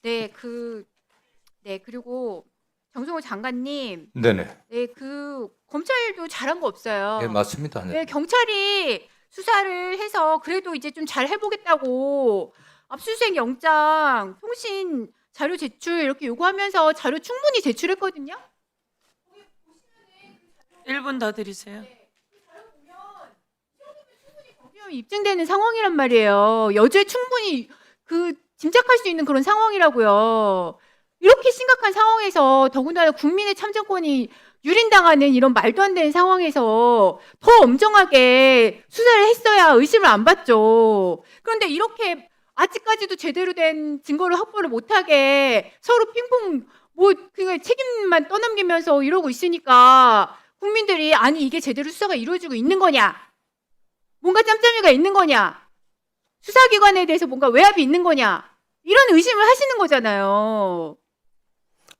네, 그리고 정성호 장관님, 네네. 네, 그 검찰도 잘한 거 없어요. 예, 맞습니다. 네, 네. 경찰이 수사를 해서 그래도 이제 좀 잘 해보겠다고 압수수색 영장, 통신 자료 제출 이렇게 요구하면서 자료 충분히 제출했거든요. 1분 더 드리세요. 경비원이 입증되는 상황이란 말이에요. 여죄 충분히 짐작할 수 있는 그런 상황이라고요. 이렇게 심각한 상황에서 더군다나 국민의 참정권이 유린당하는 이런 말도 안 되는 상황에서 더 엄정하게 수사를 했어야 의심을 안 받죠. 그런데 이렇게 아직까지도 제대로 된 증거를 확보를 못하게 서로 핑퐁 그냥 책임만 떠넘기면서 이러고 있으니까 국민들이 아니 이게 제대로 수사가 이루어지고 있는 거냐? 뭔가 짬짬이가 있는 거냐? 수사기관에 대해서 뭔가 외압이 있는 거냐? 이런 의심을 하시는 거잖아요.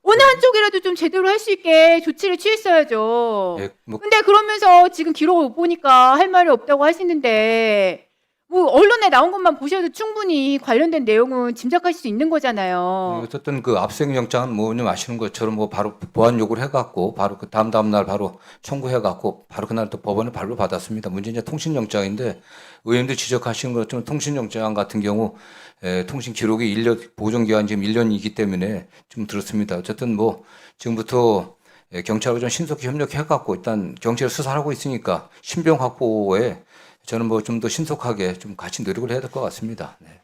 어느 한쪽이라도 좀 제대로 할 수 있게 조치를 취했어야죠. 예, 뭐 근데 그러면서 지금 기록을 보니까 할 말이 없다고 하시는데 뭐 언론에 나온 것만 보셔도 충분히 관련된 내용은 짐작할 수 있는 거잖아요. 어쨌든 그 압수수색 영장은 뭐 의원님 아시는 것처럼 뭐 바로 보안 요구를 해갖고 바로 그 다음 날 바로 청구해갖고 바로 그날 또 법원에 발부 받았습니다. 문제는 이제 통신영장인데 의원님도 지적하신 것처럼 통신영장 같은 경우 통신 기록이 1년 보존 기간 지금 1년이기 때문에 좀 그렇습니다. 어쨌든 뭐 지금부터 경찰하고 좀 신속히 협력해갖고 일단 경찰 수사하고 있으니까 신병 확보에 저는 뭐 좀 더 신속하게 좀 같이 노력을 해야 될 것 같습니다. 네.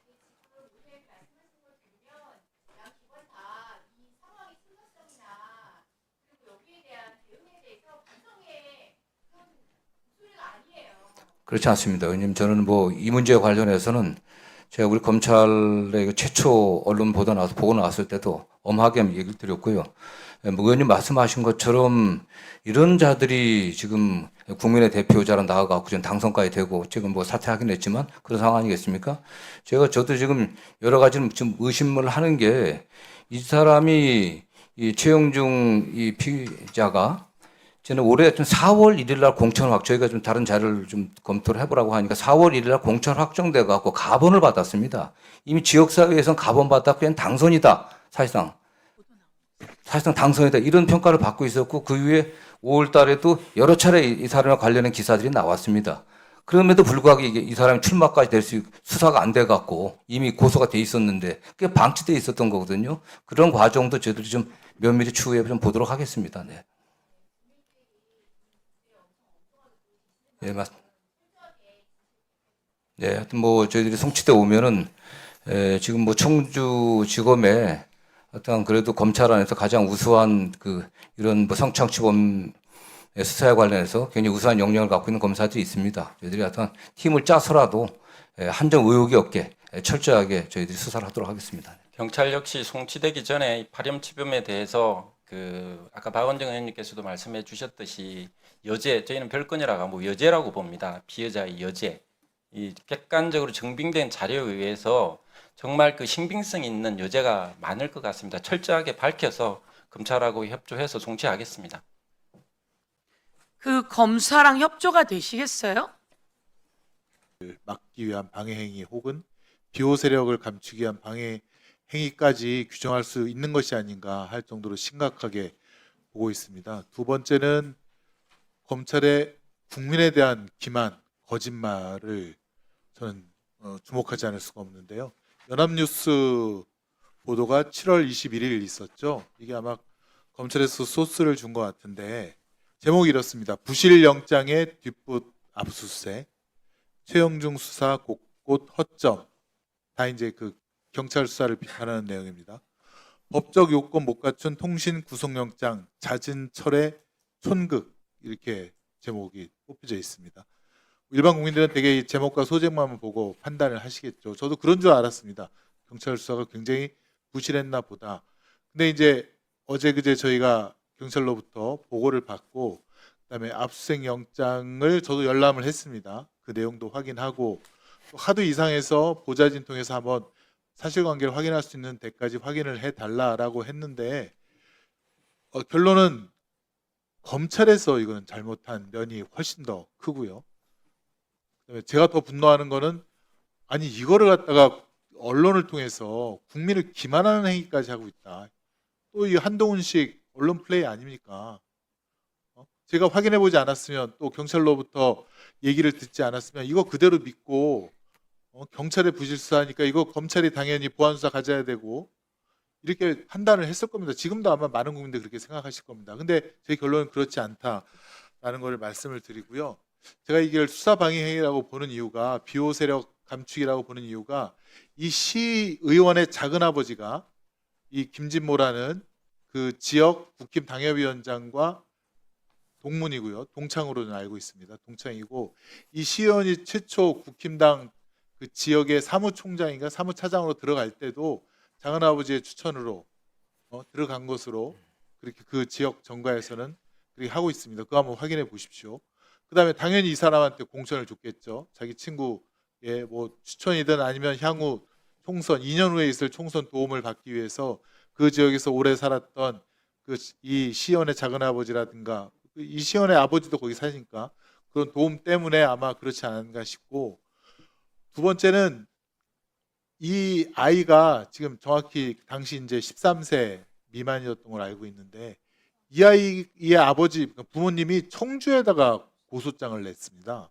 그렇지 않습니다. 왜냐하면 저는 뭐 이 문제에 관련해서는 제가 우리 검찰의 최초 언론 보고 나왔을 때도 엄하게 얘기를 드렸고요. 뭐 의원님 말씀하신 것처럼 이런 자들이 지금 국민의 대표자로 나아가고 지금 당선까지 되고 지금 뭐 사퇴하긴 했지만 그런 상황 아니겠습니까? 저도 지금 여러 가지 좀 의심을 하는 게 이 사람이 이 최영중 이 피의자가 저는 올해 좀 4월 1일 날 공천 저희가 좀 다른 자료를 좀 검토를 해보라고 하니까 4월 1일 날 공천 확정돼 갖고 가번을 받았습니다. 이미 지역사회에서는 가번 받았고 그냥 당선이다. 사실상 당선이다. 이런 평가를 받고 있었고 그 이후에 5월 달에도 여러 차례 이 사람과 관련된 기사들이 나왔습니다. 그럼에도 불구하고 이 사람이 출마까지 될 수 수사가 안 돼 갖고 이미 고소가 돼 있었는데 그게 방치돼 있었던 거거든요. 그런 과정도 저희들이 좀 면밀히 추후에 좀 보도록 하겠습니다. 네. 예, 맞습니다. 네, 하여튼 뭐 저희들이 송치돼 오면은 지금 뭐 청주지검에 어떤 그래도 검찰 안에서 가장 우수한 이런 뭐 성착취범 수사에 관련해서 굉장히 우수한 역량을 갖고 있는 검사들이 있습니다. 저희들이 하여튼 팀을 짜서라도 한정 의혹이 없게 철저하게 저희들이 수사를 하도록 하겠습니다. 경찰 역시 송치되기 전에 이 파렴치범에 대해서 아까 박원정 의원님께서도 말씀해 주셨듯이 저희는 별건이라고 뭐 여죄라고 봅니다. 피해자의 여죄. 이 객관적으로 증빙된 자료에 의해서 정말 신빙성 있는 여죄가 많을 것 같습니다. 철저하게 밝혀서 검찰하고 협조해서 송치하겠습니다. 그 검사랑 협조가 되시겠어요? 막기 위한 방해 행위 혹은 비호 세력을 감추기 위한 방해 행위까지 규정할 수 있는 것이 아닌가 할 정도로 심각하게 보고 있습니다. 두 번째는 검찰의 국민에 대한 기만, 거짓말을 저는 주목하지 않을 수가 없는데요. 연합뉴스 보도가 7월 21일 있었죠. 이게 아마 검찰에서 소스를 준 것 같은데 제목이 이렇습니다. 부실 영장의 뒷붓 압수수색, 최영중 수사 곳곳 허점. 다 이제 경찰 수사를 비판하는 내용입니다. 법적 요건 못 갖춘 통신 구속영장 잦은 철의 촌극 이렇게 제목이 뽑혀져 있습니다. 일반 국민들은 되게 이 제목과 소재만 보고 판단을 하시겠죠. 저도 그런 줄 알았습니다. 경찰 수사가 굉장히 부실했나 보다. 근데 이제 어제 그제 저희가 경찰로부터 보고를 받고 그다음에 압수수색 영장을 저도 열람을 했습니다. 그 내용도 확인하고 또 하도 이상해서 보좌진 통해서 한번 사실관계를 확인할 수 있는 데까지 확인을 해달라라고 했는데 결론은 검찰에서 이거는 잘못한 면이 훨씬 더 크고요. 그다음에 제가 더 분노하는 거는 아니 이거를 갖다가 언론을 통해서 국민을 기만하는 행위까지 하고 있다. 또 이 한동훈식 언론 플레이 아닙니까? 제가 확인해 보지 않았으면 또 경찰로부터 얘기를 듣지 않았으면 이거 그대로 믿고 경찰의 부실수사하니까 이거 검찰이 당연히 보안수사 가져야 되고 이렇게 판단을 했을 겁니다. 지금도 아마 많은 국민들이 그렇게 생각하실 겁니다. 근데 제 결론은 그렇지 않다라는 걸 말씀을 드리고요. 제가 이걸 수사방해행위라고 보는 이유가 비호 세력 감축이라고 보는 이유가 이 시의원의 작은아버지가 이 김진모라는 그 지역 국힘 당협위원장과 동문이고요. 동창으로는 알고 있습니다. 동창이고 이 시의원이 최초 국힘당 그 지역의 사무총장인가 사무차장으로 들어갈 때도 작은아버지의 추천으로 들어간 것으로 그렇게 그 지역 정가에서는 그렇게 하고 있습니다. 그거 한번 확인해 보십시오. 그다음에 당연히 이 사람한테 공천을 줬겠죠. 자기 친구의 뭐 추천이든 아니면 향후 총선 2년 후에 있을 총선 도움을 받기 위해서 그 지역에서 오래 살았던 이 시의원의 작은아버지라든가 이 시의원의 아버지도 거기 사니까 그런 도움 때문에 아마 그렇지 않은가 싶고 두 번째는 이 아이가 지금 정확히 당시 이제 13세 미만이었던 걸 알고 있는데 이 아이의 아버지 부모님이 청주에다가 고소장을 냈습니다.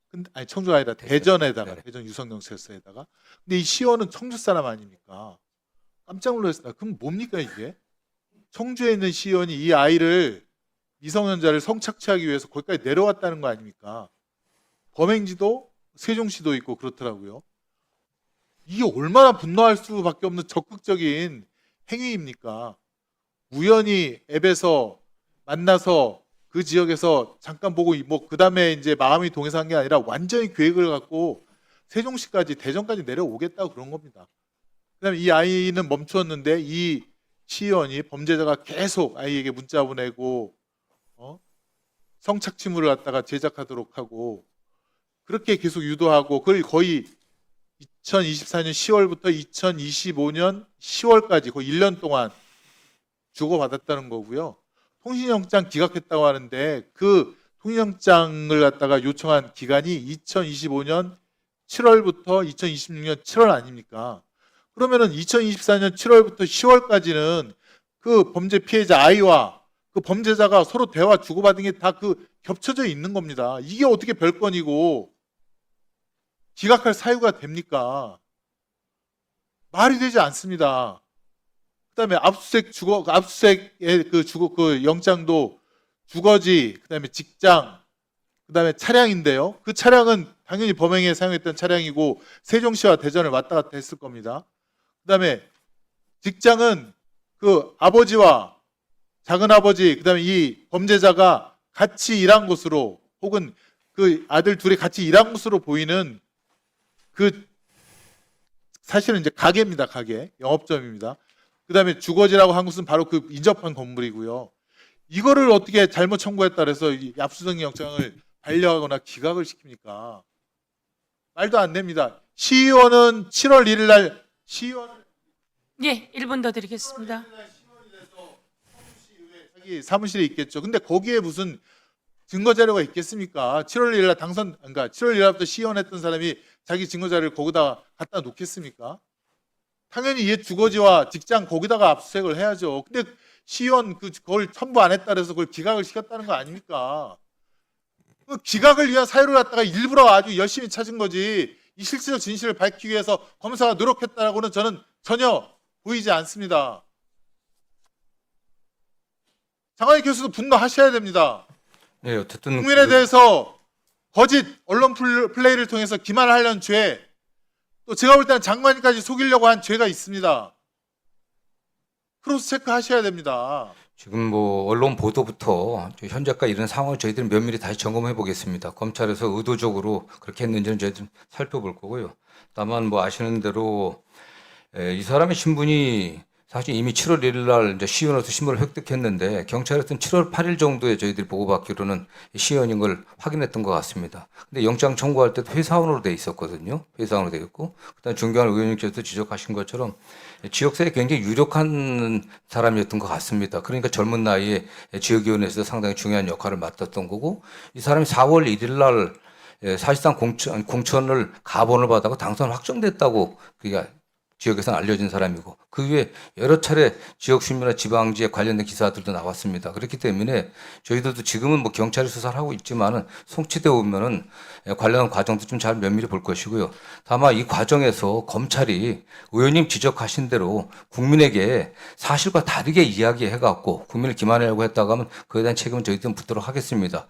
근데 아니 청주가 아니라 대전에다가 대전 유성경찰서에다가 근데 이 시의원은 청주 사람 아닙니까? 깜짝 놀랐습니다. 그럼 뭡니까 이게? 청주에 있는 시의원이 이 아이를 미성년자를 성착취하기 위해서 거기까지 내려왔다는 거 아닙니까? 범행지도 세종시도 있고 그렇더라고요. 이게 얼마나 분노할 수밖에 없는 적극적인 행위입니까? 우연히 앱에서 만나서 그 지역에서 잠깐 보고 뭐 그다음에 이제 마음이 동해서 한 게 아니라 완전히 계획을 갖고 세종시까지 대전까지 내려오겠다고 그런 겁니다. 그다음에 이 아이는 멈추었는데 이 시의원이 범죄자가 계속 아이에게 문자 보내고 성착취물을 갖다가 제작하도록 하고 그렇게 계속 유도하고 그걸 거의 2024년 10월부터 2025년 10월까지 거의 1년 동안 주고받았다는 거고요. 통신영장 기각했다고 하는데 그 통신영장을 갖다가 요청한 기간이 2025년 7월부터 2026년 7월 아닙니까? 그러면은 2024년 7월부터 10월까지는 그 범죄 피해자 아이와 그 범죄자가 서로 대화 주고받은 게 다 그 겹쳐져 있는 겁니다. 이게 어떻게 별건이고 기각할 사유가 됩니까? 말이 되지 않습니다. 그다음에 압수수색의 그 영장도 주거지, 그다음에 직장, 그다음에 차량인데요. 그 차량은 당연히 범행에 사용했던 차량이고 세종시와 대전을 왔다 갔다 했을 겁니다. 그다음에 직장은 그 아버지와 작은 아버지, 그다음에 이 범죄자가 같이 일한 곳으로 혹은 그 아들 둘이 같이 일한 곳으로 보이는 그 사실은 이제 가게입니다. 가게, 영업점입니다. 그다음에 주거지라고 한 곳은 바로 그 인접한 건물이고요. 이거를 어떻게 잘못 청구했다 그래서 이 압수수색 영장을 반려하거나 기각을 시킵니까? 말도 안 됩니다. 시의원은 7월 1일 날 시의원을 예, 1분 더 드리겠습니다. 자기 사무실에 있겠죠. 근데 거기에 무슨 증거 자료가 있겠습니까? 7월 1일 날 그러니까 7월 1일 날부터 시의원 했던 사람이 자기 증거 자료를 거기다 갖다 놓겠습니까? 당연히 얘 주거지와 직장 거기다가 압수수색을 해야죠. 근데 시의원 그걸 첨부 안 했다 그래서 그걸 기각을 시켰다는 거 아닙니까? 그 기각을 위한 사유를 갖다가 일부러 아주 열심히 찾은 거지 이 실질적 진실을 밝히기 위해서 검사가 노력했다라고는 저는 전혀 보이지 않습니다. 장하희 교수도 분노하셔야 됩니다. 네, 어쨌든 국민에 대해서 거짓 언론 플레이를 통해서 기만하려는 죄, 또 제가 볼 때는 장관님까지 속이려고 한 죄가 있습니다. 크로스 체크하셔야 됩니다. 지금 뭐 언론 보도부터 현재까지 이런 상황을 저희들은 면밀히 다시 점검해 보겠습니다. 검찰에서 의도적으로 그렇게 했는지는 저희들은 살펴볼 거고요. 다만 뭐 아시는 대로 이 사람의 신분이 사실 이미 7월 1일 날 이제 시의원으로서 신분을 획득했는데 경찰에서는 7월 8일 정도에 저희들이 보고받기로는 시의원인 걸 확인했던 것 같습니다. 근데 영장 청구할 때도 회사원으로 돼 있었거든요. 회사원으로 돼 있고, 그다음 존경하는 의원님께서 지적하신 것처럼 지역사회에 굉장히 유력한 사람이었던 것 같습니다. 그러니까 젊은 나이에 지역위원회에서 상당히 중요한 역할을 맡았던 거고, 이 사람이 4월 1일 날 사실상 공천을 가본을 받아서 당선 확정됐다고 그게 지역에서는 알려진 사람이고 그 외에 여러 차례 지역 주민이나 지방지에 관련된 기사들도 나왔습니다. 그렇기 때문에 저희들도 지금은 뭐 경찰이 수사를 하고 있지만은 송치되어 오면은 관련 과정도 좀 잘 면밀히 볼 것이고요. 다만 이 과정에서 검찰이 의원님 지적하신 대로 국민에게 사실과 다르게 이야기해갖고 국민을 기만하려고 했다고 하면 그에 대한 책임은 저희들은 묻도록 하겠습니다.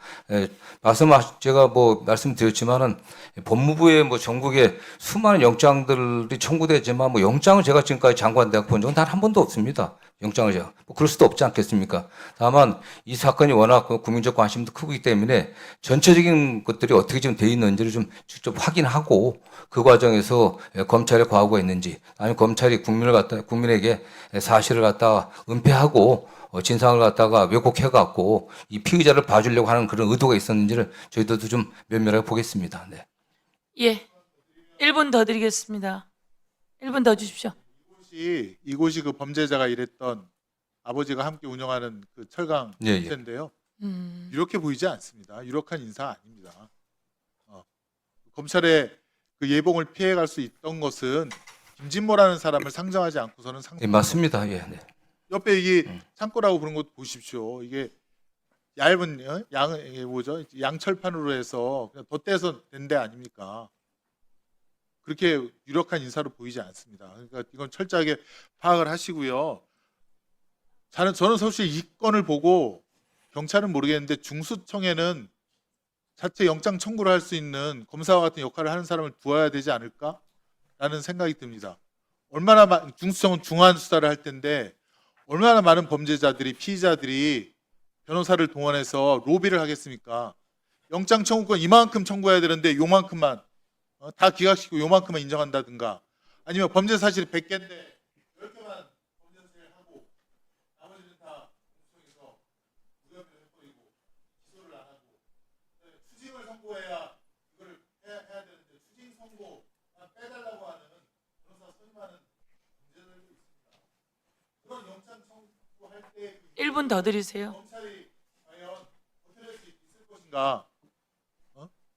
제가 뭐 말씀드렸지만은 법무부의 뭐 전국에 수많은 영장들이 청구되지만 뭐 영장을 제가 지금까지 장관대학 본 적은 단 한 번도 없습니다. 영장을 제가 뭐 그럴 수도 없지 않겠습니까? 다만 이 사건이 워낙 국민적 관심도 크기 때문에 전체적인 것들이 어떻게 좀 돼 있는지를 좀 직접 확인하고 그 과정에서 검찰의 과오가 있는지 아니면 검찰이 국민에게 사실을 갖다가 은폐하고 진상을 갖다가 왜곡해갖고 이 피의자를 봐주려고 하는 그런 의도가 있었는지를 저희들도 좀 면밀하게 보겠습니다. 네. 예, 1분 더 드리겠습니다. 1분 더 주십시오. 이곳이 그 범죄자가 일했던 아버지가 함께 운영하는 그 철강 예, 예. 업체인데요. 이렇게 보이지 않습니다. 유력한 인사 아닙니다. 검찰의 그 예봉을 피해갈 수 있던 것은 김진모라는 사람을 상정하지 않고서는 예, 맞습니다. 예, 네. 옆에 이게 창고라고 그런 것도 보십시오. 이게 얇은 이게 뭐죠? 양철판으로 해서 그냥 덧대서 된 데 아닙니까? 그렇게 유력한 인사로 보이지 않습니다. 그러니까 이건 철저하게 파악을 하시고요. 저는 사실 이 건을 보고 경찰은 모르겠는데 중수청에는 자체 영장 청구를 할 수 있는 검사와 같은 역할을 하는 사람을 두어야 되지 않을까라는 생각이 듭니다. 중수청은 중한 수사를 할 텐데 얼마나 많은 범죄자들이 피의자들이 변호사를 동원해서 로비를 하겠습니까? 영장 청구권 이만큼 청구해야 되는데 요만큼만 다 기각시키고 요만큼만 인정한다든가 아니면 범죄 사실이 100개인데 10개만 범죄 수사를 하고 1분 더 드리세요. 검찰이 과연 버텨낼 수 있을 것인가?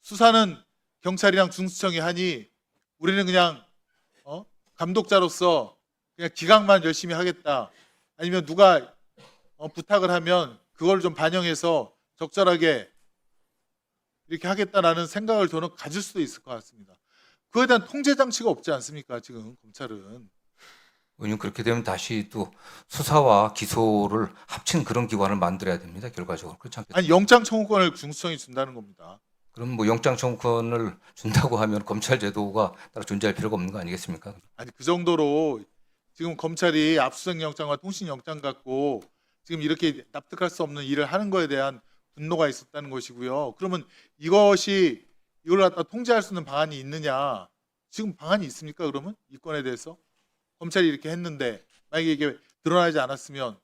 수사는 경찰이랑 중수청이 하니 우리는 그냥 감독자로서 그냥 기각만 열심히 하겠다. 아니면 누가 부탁을 하면 그걸 좀 반영해서 적절하게 이렇게 하겠다라는 생각을 저는 가질 수도 있을 것 같습니다. 그에 대한 통제 장치가 없지 않습니까? 지금 검찰은. 의원님 그렇게 되면 다시 또 수사와 기소를 합친 그런 기관을 만들어야 됩니다. 결과적으로 그렇지 않겠습니까? 아니 영장 청구권을 중수청이 준다는 겁니다. 그럼 뭐 영장 청구권을 준다고 하면 검찰 제도가 따로 존재할 필요가 없는 거 아니겠습니까? 아니 그 정도로 지금 검찰이 압수수색 영장과 통신 영장 갖고 지금 이렇게 납득할 수 없는 일을 하는 거에 대한 분노가 있었다는 것이고요. 그러면 이걸 갖다 통제할 수 있는 방안이 있느냐? 지금 방안이 있습니까? 그러면 이 건에 대해서 검찰이 이렇게 했는데 만약에 이게 드러나지 않았으면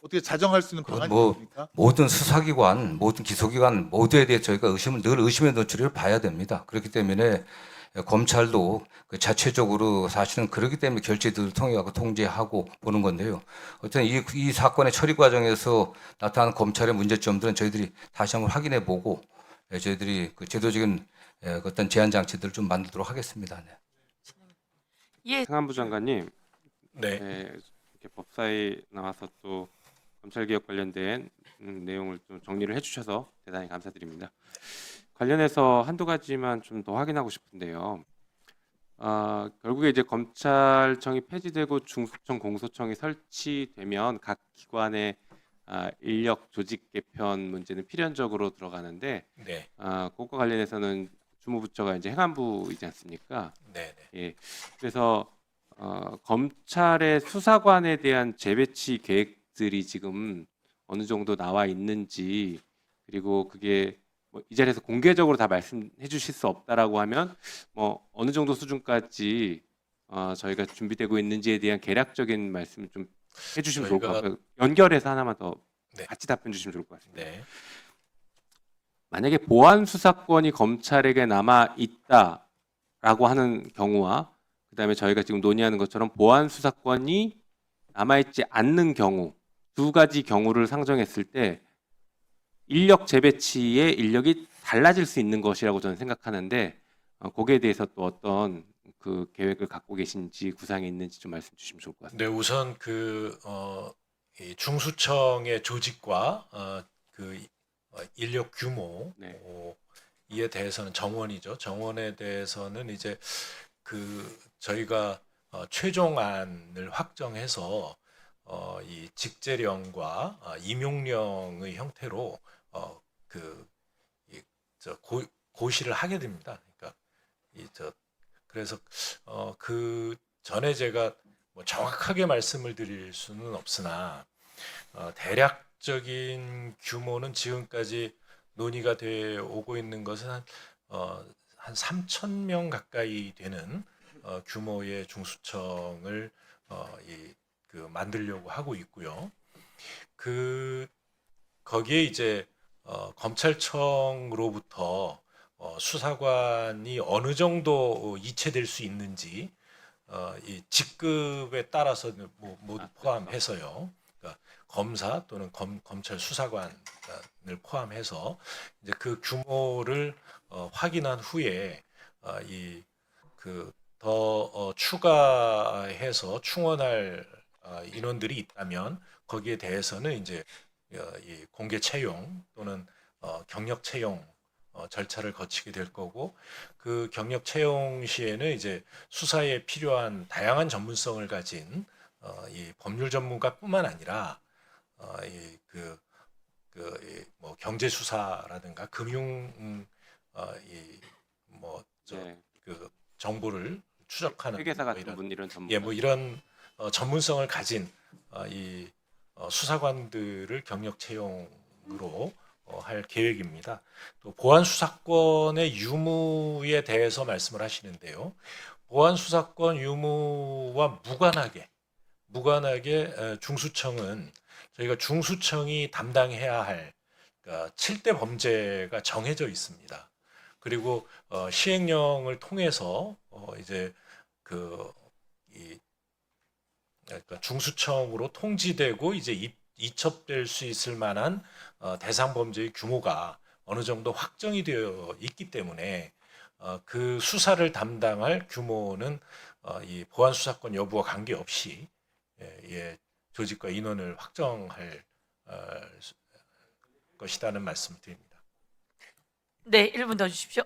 어떻게 자정할 수 있는 그건 방안이 뭐 있습니까? 모든 수사기관, 모든 기소기관 모두에 대해 저희가 늘 의심의 노출을 봐야 됩니다. 그렇기 때문에 검찰도 그 자체적으로 사실은 그렇기 때문에 결재들을 통해 갖고 통제하고 보는 건데요. 어쨌든 이 사건의 처리 과정에서 나타난 검찰의 문제점들은 저희들이 다시 한번 확인해 보고 저희들이 그 제도적인 어떤 제한 장치들을 좀 만들도록 하겠습니다. 네. 예, 행안부 장관님, 네. 이렇게 법사위 나와서 또 검찰개혁 관련된 내용을 좀 정리를 해주셔서 대단히 감사드립니다. 관련해서 한두 가지만 좀 더 확인하고 싶은데요. 결국에 이제 검찰청이 폐지되고 중수청, 공소청이 설치되면 각 기관의 인력 조직 개편 문제는 필연적으로 들어가는데, 네. 그것과 관련해서는 주무부처가 이제 행안부이지 않습니까? 네. 예. 그래서 검찰의 수사관에 대한 재배치 계획들이 지금 어느 정도 나와 있는지, 그리고 그게 뭐 이 자리에서 공개적으로 다 말씀해 주실 수 없다라고 하면 뭐 어느 정도 수준까지 저희가 준비되고 있는지에 대한 개략적인 말씀 좀 해주시면 좋을 것 저희가- 같고요. 연결해서 하나만 더 네. 같이 답변 주시면 좋을 것 같습니다. 네. 만약에 보안 수사권이 검찰에게 남아 있다라고 하는 경우와 그다음에 저희가 지금 논의하는 것처럼 보안 수사권이 남아 있지 않는 경우, 두 가지 경우를 상정했을 때 인력 재배치의 인력이 달라질 수 있는 것이라고 저는 생각하는데, 거기에 대해서 또 어떤 그 계획을 갖고 계신지, 구상이 있는지 좀 말씀 주시면 좋을 것 같습니다. 네, 우선 이 중수청의 조직과 인력 규모 네. 이에 대해서는 정원에 대해서는 이제 저희가 최종안을 확정해서 이 직제령과 임용령의 형태로 고시를 하게 됩니다. 그러니까 그래서 그 전에 제가 뭐 정확하게 말씀을 드릴 수는 없으나 대략적인 규모는 지금까지 논의가 되어 오고 있는 것은 한 3,000명 가까이 되는 규모의 중수청을 만들려고 하고 있고요. 거기에 이제 검찰청으로부터 수사관이 어느 정도 이체될 수 있는지 이 직급에 따라서 모두 포함해서요. 그러니까 검사 또는 검찰 수사관을 포함해서 이제 그 규모를 확인한 후에 더 추가해서 충원할 인원들이 있다면 거기에 대해서는 이제 이 공개 채용 또는 경력 채용 절차를 거치게 될 거고, 그 경력 채용 시에는 이제 수사에 필요한 다양한 전문성을 가진 이 법률 전문가뿐만 아니라 뭐 경제 수사라든가 금융 정보를 추적하는 회계사 뭐 같은 이런 분 이런 전문. 뭐 이런 전문성을 가진 이 수사관들을 경력 채용으로 할 계획입니다. 또 보안 수사권의 유무에 대해서 말씀을 하시는데요. 보안 수사권 유무와 무관하게 중수청은 저희가 중수청이 담당해야 할 7대 범죄가 정해져 있습니다. 그리고 시행령을 통해서 이제 그러니까 중수청으로 통지되고 이제 이첩될 수 있을 만한 대상 범죄의 규모가 어느 정도 확정이 되어 있기 때문에 그 수사를 담당할 규모는 이 보안 수사권 여부와 관계없이 조직과 인원을 확정할 것이라는 말씀을 드립니다. 네, 1분 더 주십시오.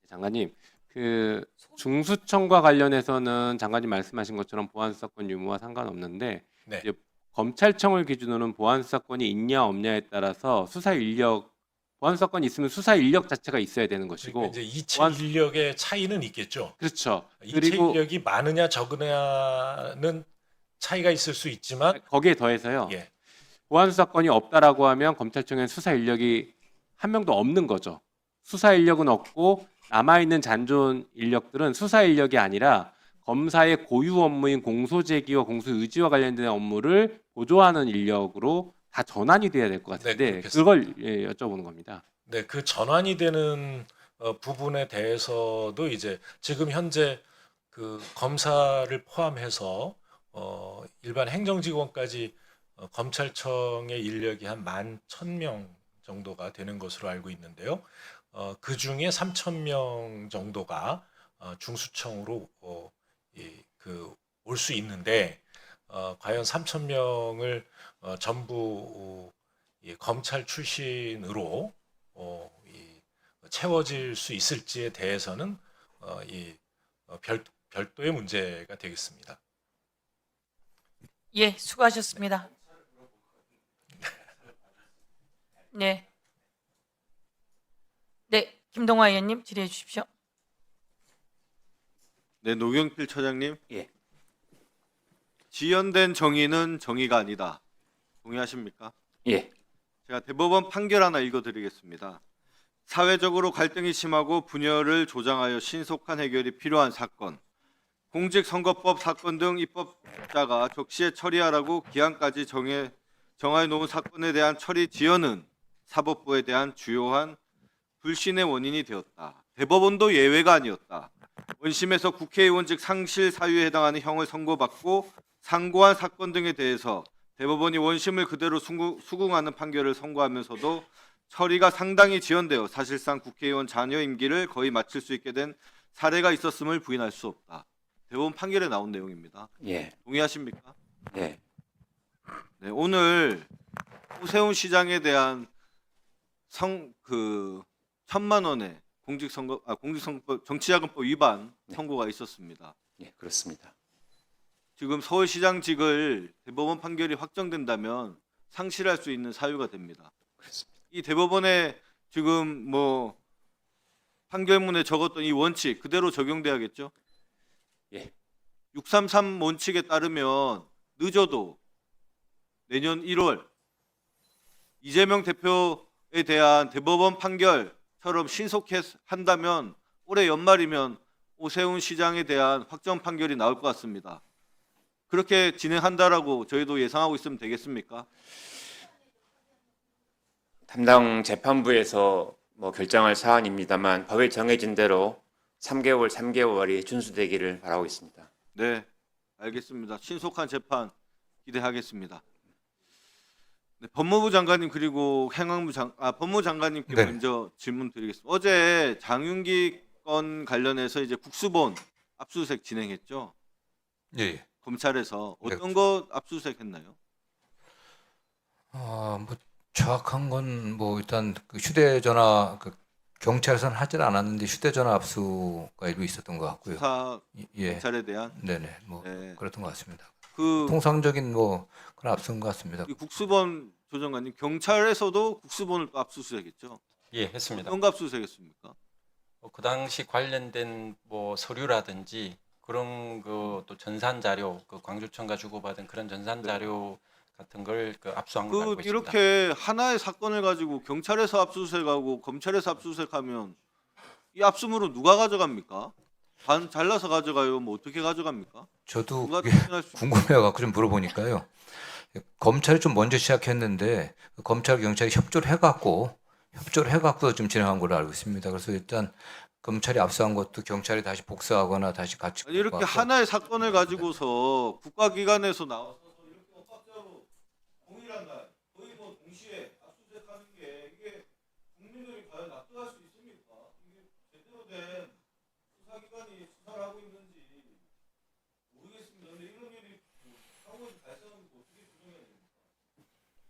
장관님, 그 중수청과 관련해서는 장관님 말씀하신 것처럼 보안 수사권 유무와 상관없는데 네. 이제 검찰청을 기준으로는 보안 수사권이 있냐 없냐에 따라서 수사 인력 보안 수사권이 있으면 수사 인력 자체가 있어야 되는 것이고 그러니까 이제 이체 보안- 인력의 차이는 있겠죠. 그렇죠. 이체 그리고 인력이 많으냐 적으냐는 차이가 있을 수 있지만 거기에 더해서요. 예. 보안 수사권이 없다라고 하면 검찰청엔 수사 인력이 한 명도 없는 거죠. 수사 인력은 없고 남아 있는 잔존 인력들은 수사 인력이 아니라 검사의 고유 업무인 공소 제기와 공소 유지와 관련된 업무를 보조하는 인력으로 다 전환이 돼야 될 것 같은데 그렇겠습니다. 그걸 여쭤보는 겁니다. 네, 그 전환이 되는 부분에 대해서도 이제 지금 현재 그 검사를 포함해서 일반 행정직원까지 검찰청의 인력이 한 11,000명 정도가 되는 것으로 알고 있는데요. 그 중에 3,000명 정도가 중수청으로 올 수 있는데 과연 3,000명을 전부 검찰 출신으로 채워질 수 있을지에 대해서는 별도의 문제가 되겠습니다. 예, 수고하셨습니다. 네. 네, 김동화 의원님 질의해 주십시오. 네, 노경필 처장님. 예. 지연된 정의는 정의가 아니다. 동의하십니까? 예. 제가 대법원 판결 하나 읽어드리겠습니다. 사회적으로 갈등이 심하고 분열을 조장하여 신속한 해결이 필요한 사건, 공직선거법 사건 등 입법자가 적시에 처리하라고 기한까지 정해 놓은 사건에 대한 처리 지연은 사법부에 대한 주요한 불신의 원인이 되었다. 대법원도 예외가 아니었다. 원심에서 국회의원직 상실 사유에 해당하는 형을 선고받고 상고한 사건 등에 대해서 대법원이 원심을 그대로 수긍하는 판결을 선고하면서도 처리가 상당히 지연되어 사실상 국회의원 잔여 임기를 거의 마칠 수 있게 된 사례가 있었음을 부인할 수 없다. 대법원 판결에 나온 내용입니다. 예. 동의하십니까? 예. 네, 오늘 오세훈 시장에 대한 1,000만 원의 공직선거법 정치자금법 위반 선고가 있었습니다. 예, 그렇습니다. 지금 서울시장직을 대법원 판결이 확정된다면 상실할 수 있는 사유가 됩니다. 그렇습니다. 이 대법원에 지금 뭐 판결문에 적었던 이 원칙 그대로 적용돼야겠죠? 예. 633 원칙에 따르면 늦어도 내년 1월 이재명 대표에 대한 대법원 판결처럼 신속히 한다면 올해 연말이면 오세훈 시장에 대한 확정 판결이 나올 것 같습니다. 그렇게 진행한다라고 저희도 예상하고 있으면 되겠습니까? 담당 재판부에서 뭐 결정할 사안입니다만 법에 정해진 대로 3개월이 준수되기를 바라고 있습니다. 네, 알겠습니다. 신속한 재판 기대하겠습니다. 네, 법무부 장관님 그리고 법무부 장관님께 네. 먼저 질문 드리겠습니다. 어제 장윤기 건 관련해서 이제 국수본 압수수색 진행했죠. 예. 검찰에서 네, 어떤 거 압수수색했나요? 뭐 정확한 건 뭐 일단 그 휴대전화 경찰에서는 하질 않았는데 휴대전화 압수가 일부 있었던 것 같고요. 수사 예, 검찰에 대한 네네, 뭐 네. 그랬던 것 같습니다. 그 통상적인 뭐 그런 압수인 것 같습니다. 이 국수본 조정관님 경찰에서도 국수본을 또 압수수색했죠. 예, 했습니다. 어떤 거 압수수색했습니까? 그 당시 관련된 뭐 서류라든지 그런 그 또 전산 자료, 그 광주청과 주고받은 그런 전산 자료 같은 걸 그 압수한 걸 알고 있습니다. 이렇게 하나의 사건을 가지고 경찰에서 압수수색하고 검찰에서 압수수색하면 이 압수물은 누가 가져갑니까? 반 잘라서 가져가요? 뭐 어떻게 가져갑니까? 저도 누가 그게 특정할 수 궁금해갖고 좀 물어보니까요. 검찰이 좀 먼저 시작했는데 검찰 경찰이 협조를 해갖고 좀 진행한 걸로 알고 있습니다. 그래서 일단 검찰이 압수한 것도 경찰이 다시 복사하거나 다시 같이 아니, 이렇게 하나의 사건을 가지고서 국가기관에서 나와서 이렇게 엇박자를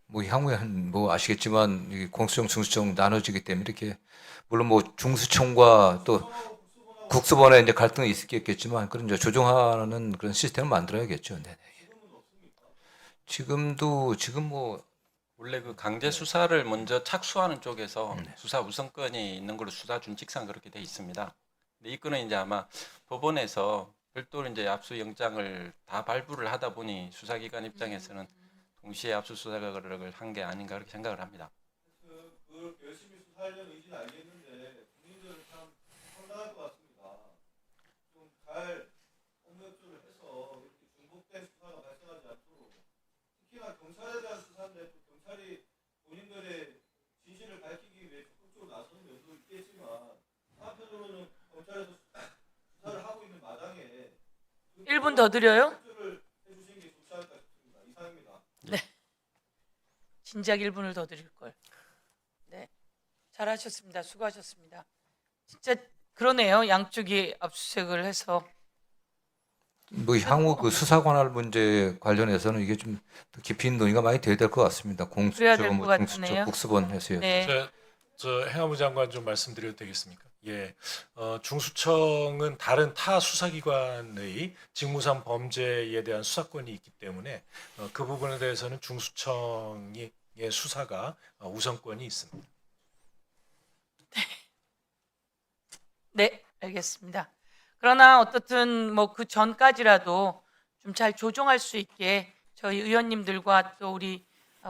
뭐 향후에는 뭐 아시겠지만 이 공수처, 중수청 나눠지기 때문에 이렇게 물론 뭐 중수청과 또 국수본에 이제 갈등이 있겠지만 그런 이제 조정하는 그런 시스템을 만들어야겠죠. 네. 지금 뭐 원래 그 강제 수사를 먼저 착수하는 쪽에서 네. 수사 우선권이 있는 걸로 수사 준칙상 그렇게 돼 있습니다. 근데 이 건은 이제 아마 법원에서 별도로 이제 압수 영장을 다 발부를 하다 보니 수사기관 입장에서는 동시에 압수수색을 한 게 아닌가 그렇게 생각을 합니다. 그 열심히 수사하려는 의지는 알겠는데 국민들은 참 황당할 것 같습니다. 좀 잘 업무협조를 해서 이렇게 중복된 수사가 발생하지 않도록 특히나 경찰에 대한 수사인데 또 경찰이 본인들의 진실을 밝히기 위해 적극적으로 나서는 면도 있겠지만 한편으로는 검찰에서 수사를 하고 있는 마당에 1분 더 드려요? 협조를 해주시는 게 좋지 않을까 싶습니다. 이상입니다. 진작 1분을 더 드릴 걸. 네, 잘하셨습니다. 수고하셨습니다. 진짜 그러네요. 양쪽이 압수수색을 해서 뭐 향후 그 수사 관할 문제 관련해서는 이게 좀 더 깊이 있는 논의가 많이 돼야 될 것 같습니다. 그래야 될 공수처, 것 뭐 중수처, 같네요. 국수본 해서요. 네. 저 행안부 장관 좀 말씀드려도 되겠습니까? 예, 중수청은 다른 타 수사기관의 직무상 범죄에 대한 수사권이 있기 때문에 그 부분에 대해서는 중수청의 수사가 우선권이 있습니다. 네, 알겠습니다. 그러나 어떻든 뭐 그 전까지라도 좀 잘 조정할 수 있게 저희 의원님들과 또 우리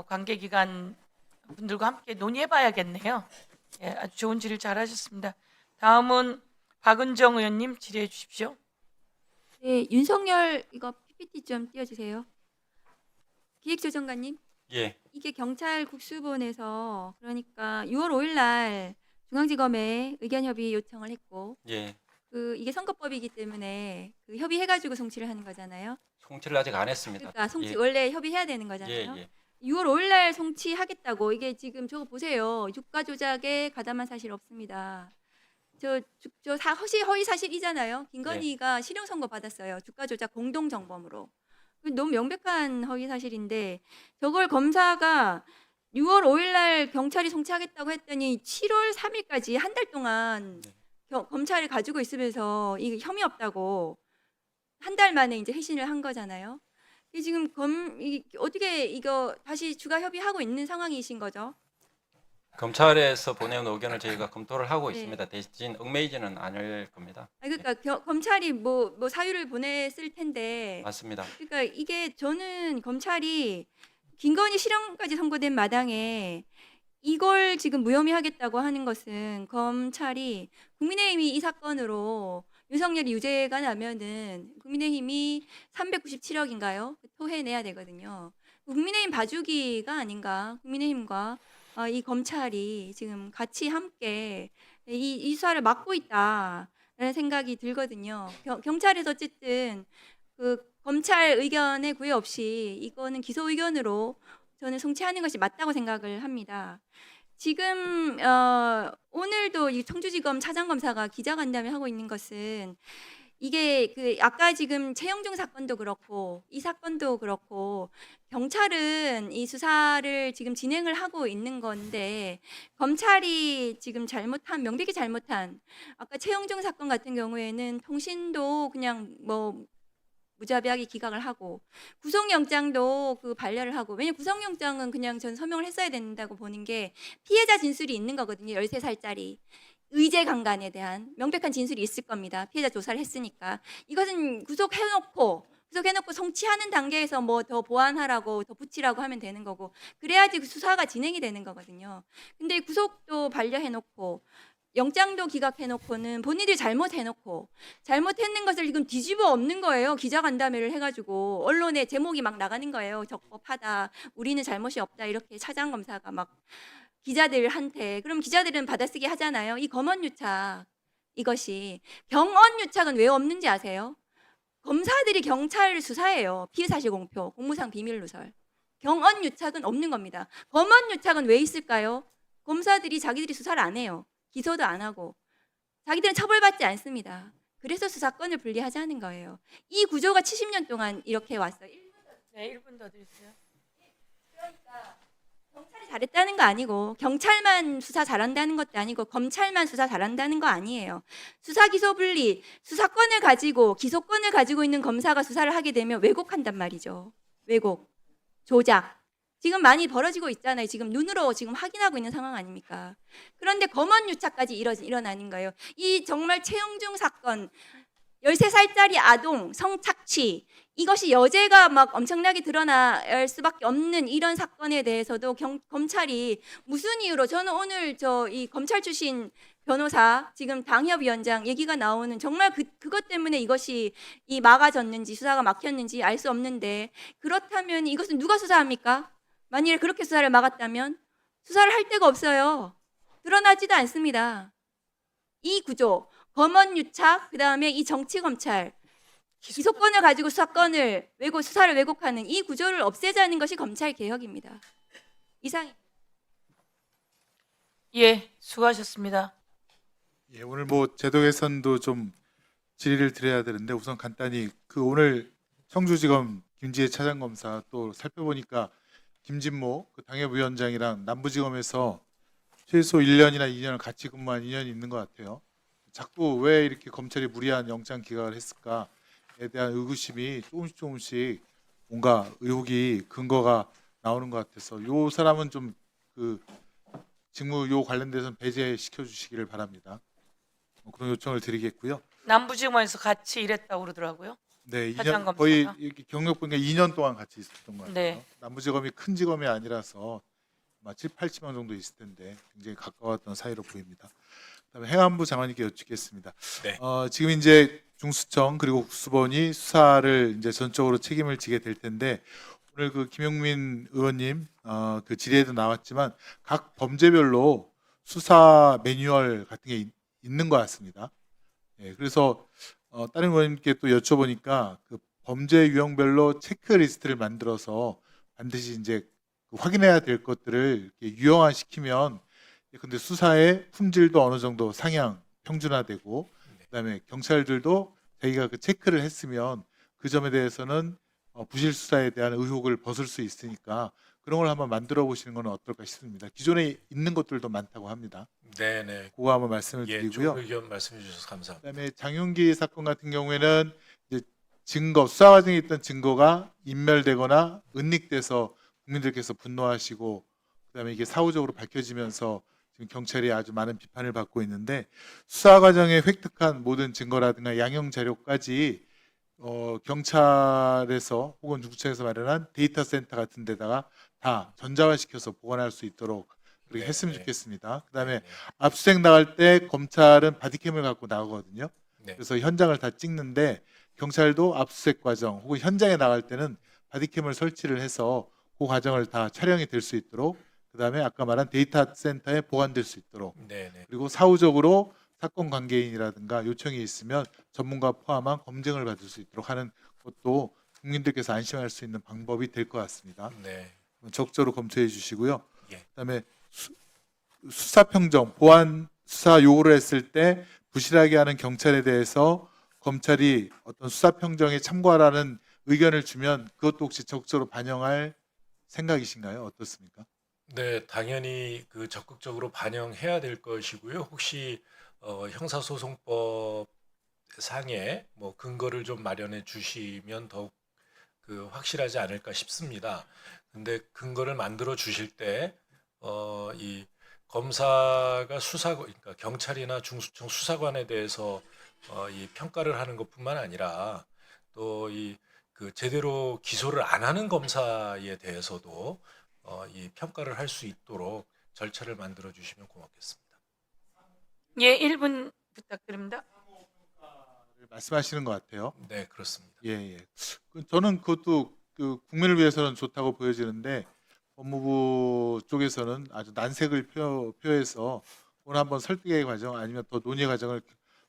관계기관 분들과 함께 논의해봐야겠네요. 예, 아주 좋은 질의 잘하셨습니다. 다음은 박은정 의원님 질의해 주십시오. 네, 윤석열 이거 PPT 좀 띄워주세요. 기획조정관님, 예, 이게 경찰 국수본에서 그러니까 6월 5일 날 중앙지검에 의견 협의 요청을 했고 예. 이게 선거법이기 때문에 그 협의해가지고 송치를 하는 거잖아요. 송치를 아직 안 했습니다. 그러니까 송치 예. 원래 협의해야 되는 예, 거잖아요. 예. 6월 5일 날 송치하겠다고 이게 지금 저거 보세요. 유가 조작에 가담한 사실 없습니다. 허위 사실이잖아요. 김건희가 실형 선고 받았어요. 주가 조작 공동 정범으로. 너무 명백한 허위 사실인데 저걸 검사가 6월 5일 날 경찰이 송치하겠다고 했더니 7월 3일까지 한 달 동안 네. 검찰이 가지고 있으면서 이게 혐의 없다고 한 달 만에 이제 회신을 한 거잖아요. 이게 지금 어떻게 이거 다시 추가 협의하고 있는 상황이신 거죠? 검찰에서 보내온 의견을 저희가 검토를 하고 네. 있습니다. 대신 얽매이지는 않을 겁니다. 그러니까 검찰이 뭐 사유를 보냈을 텐데 맞습니다. 그러니까 이게 저는 검찰이 김건희 실형까지 선고된 마당에 이걸 지금 무혐의 하겠다고 하는 것은 검찰이 국민의힘이 이 사건으로 윤석열이 유죄가 나면은 국민의힘이 397억인가요? 토해내야 되거든요. 국민의힘 봐주기가 아닌가. 국민의힘과 이 검찰이 지금 같이 함께 이 수사를 막고 있다라는 생각이 들거든요. 경찰에서 어쨌든 그 검찰 의견에 구애 없이 이거는 기소 의견으로 저는 송치하는 것이 맞다고 생각을 합니다. 지금 오늘도 이 청주지검 차장검사가 기자간담회 하고 있는 것은 이게 아까 지금 최영중 사건도 그렇고 이 사건도 그렇고 경찰은 이 수사를 지금 진행을 하고 있는 건데 검찰이 지금 명백히 잘못한 아까 최영중 사건 같은 경우에는 통신도 그냥 뭐 무자비하게 기각을 하고 구속영장도 반려를 하고 왜냐면 구속영장은 그냥 전 서명을 했어야 된다고 보는 게 피해자 진술이 있는 거거든요. 13살짜리 의제 강간에 대한 명백한 진술이 있을 겁니다. 피해자 조사를 했으니까 이것은 구속해놓고 송치하는 단계에서 뭐 더 보완하라고 더 붙이라고 하면 되는 거고 그래야지 그 수사가 진행이 되는 거거든요. 근데 구속도 반려해놓고 영장도 기각해놓고는 본인들이 잘못해놓고 잘못했는 것을 지금 뒤집어 엎는 거예요. 기자간담회를 해가지고 언론에 제목이 막 나가는 거예요. 적법하다, 우리는 잘못이 없다 이렇게 차장검사가 막 기자들한테. 그럼 기자들은 받아쓰기 하잖아요. 이 검언유착 이것이 경언유착은 왜 없는지 아세요? 검사들이 경찰을 수사해요. 피의사실 공표, 공무상 비밀 누설. 경언유착은 없는 겁니다. 검언유착은 왜 있을까요? 검사들이 자기들이 수사를 안 해요. 기소도 안 하고 자기들은 처벌받지 않습니다. 그래서 수사권을 분리하자는 거예요. 이 구조가 70년 동안 이렇게 왔어요. 네, 1분 더 드릴게요. 그러니까 잘했다는 거 아니고 경찰만 수사 잘한다는 것도 아니고 검찰만 수사 잘한다는 거 아니에요. 수사 기소 분리, 수사권을 가지고 기소권을 가지고 있는 검사가 수사를 하게 되면 왜곡한단 말이죠. 왜곡, 조작. 지금 많이 벌어지고 있잖아요. 지금 눈으로 지금 확인하고 있는 상황 아닙니까? 그런데 검언 유착까지 일어나는 거예요. 이 정말 최영중 사건, 13살짜리 아동 성착취, 이것이 여죄가 막 엄청나게 드러날 수밖에 없는 이런 사건에 대해서도 검찰이 무슨 이유로, 저는 오늘 이 검찰 출신 변호사 지금 당협위원장 얘기가 나오는, 정말 그것 때문에 이것이 막아졌는지 수사가 막혔는지 알 수 없는데, 그렇다면 이것은 누가 수사합니까? 만일에 그렇게 수사를 막았다면 수사를 할 데가 없어요. 드러나지도 않습니다. 이 구조, 검언 유착, 그다음에 이 정치 검찰, 기소권을 가지고 수사를 왜곡하는 이 구조를 없애자는 것이 검찰 개혁입니다. 이상. 예, 수고하셨습니다. 예, 오늘 뭐 제도 개선도 좀 질의를 드려야 되는데 우선 간단히 오늘 청주지검 김지혜 차장검사 또 살펴보니까 김진모 당협위원장이랑 남부지검에서 최소 1년이나 2년을 같이 근무한 인연이 있는 것 같아요. 자꾸 왜 이렇게 검찰이 무리한 영장 기각을 했을까에 대한 의구심이 조금씩 뭔가 의혹이 근거가 나오는 것 같아서 요 사람은 좀 직무 요 관련돼서는 배제시켜 주시기를 바랍니다. 그런 요청을 드리겠고요. 남부지검에서 같이 일했다고 그러더라고요. 네, 차장 2년, 검사가? 거의 이렇게 경력 보니까 2년 동안 같이 있었던 것 같아요. 네. 남부지검이 큰 지검이 아니라서 아마 7, 80명 정도 있을 텐데 굉장히 가까웠던 사이로 보입니다. 그다음에 행안부 장관님께 여쭙겠습니다. 네. 지금 이제 중수청 그리고 국수본이 수사를 이제 전적으로 책임을 지게 될 텐데 오늘 김용민 의원님 그 질의에도 나왔지만 각 범죄별로 수사 매뉴얼 같은 게 있는 것 같습니다. 예, 그래서 다른 의원님께 또 여쭤보니까 범죄 유형별로 체크리스트를 만들어서 반드시 이제 확인해야 될 것들을 이렇게 유형화시키면 근데 수사의 품질도 어느 정도 상향 평준화되고 그다음에 경찰들도 자기가 체크를 했으면 그 점에 대해서는 부실 수사에 대한 의혹을 벗을 수 있으니까 그런 걸 한번 만들어 보시는 건 어떨까 싶습니다. 기존에 있는 것들도 많다고 합니다. 네네. 그거 한번 말씀을 예, 드리고요. 좋은 의견 말씀해 주셔서 감사합니다. 그다음에 장윤기 사건 같은 경우에는 이제 수사 과정에 있던 증거가 인멸되거나 은닉돼서 국민들께서 분노하시고 그다음에 이게 사후적으로 밝혀지면서 지금 경찰이 아주 많은 비판을 받고 있는데 수사 과정에 획득한 모든 증거라든가 양형 자료까지 경찰에서 혹은 중수청에서 마련한 데이터 센터 같은 데다가 다 전자화시켜서 보관할 수 있도록 그렇게 네, 했으면 네. 좋겠습니다. 그다음에 네, 압수수색 나갈 때 검찰은 바디캠을 갖고 나오거든요. 네. 그래서 현장을 다 찍는데 경찰도 압수수색 과정 혹은 현장에 나갈 때는 바디캠을 설치를 해서 그 과정을 다 촬영이 될 수 있도록 그다음에 아까 말한 데이터 센터에 보관될 수 있도록 네네. 그리고 사후적으로 사건 관계인이라든가 요청이 있으면 전문가 포함한 검증을 받을 수 있도록 하는 것도 국민들께서 안심할 수 있는 방법이 될 것 같습니다. 네. 적극적으로 검토해 주시고요. 예. 그다음에 수사평정, 보안 수사 요구를 했을 때 부실하게 하는 경찰에 대해서 검찰이 어떤 수사평정에 참고하라는 의견을 주면 그것도 혹시 적극적으로 반영할 생각이신가요? 어떻습니까? 네, 당연히 적극적으로 반영해야 될 것이고요. 혹시 형사소송법 상에 근거를 좀 마련해 주시면 더욱 확실하지 않을까 싶습니다. 근데 근거를 만들어 주실 때 이 검사가 그러니까 경찰이나 중수청 수사관에 대해서 이 평가를 하는 것뿐만 아니라 또 제대로 기소를 안 하는 검사에 대해서도 이 평가를 할 수 있도록 절차를 만들어 주시면 고맙겠습니다. 예, 1분 부탁드립니다. 말씀하시는 것 같아요. 네, 그렇습니다. 예, 예. 저는 그것도 국민을 위해서는 좋다고 보여지는데 법무부 쪽에서는 아주 난색을 표해서 오늘 한번 설득의 과정 아니면 더 논의 과정을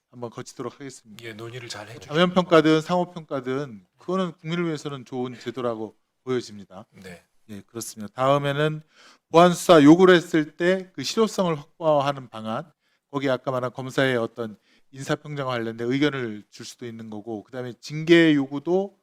한번 거치도록 하겠습니다. 예, 논의를 잘 해주시면 자면 평가든 상호 평가든 그거는 국민을 위해서는 좋은 제도라고 보여집니다. 네, 예, 그렇습니다. 다음에는 보안 수사 요구를 했을 때 그 실효성을 확보하는 방안, 거기 아까 말한 검사의 어떤 인사평정과 관련된 의견을 줄 수도 있는 거고, 그다음에 징계 요구도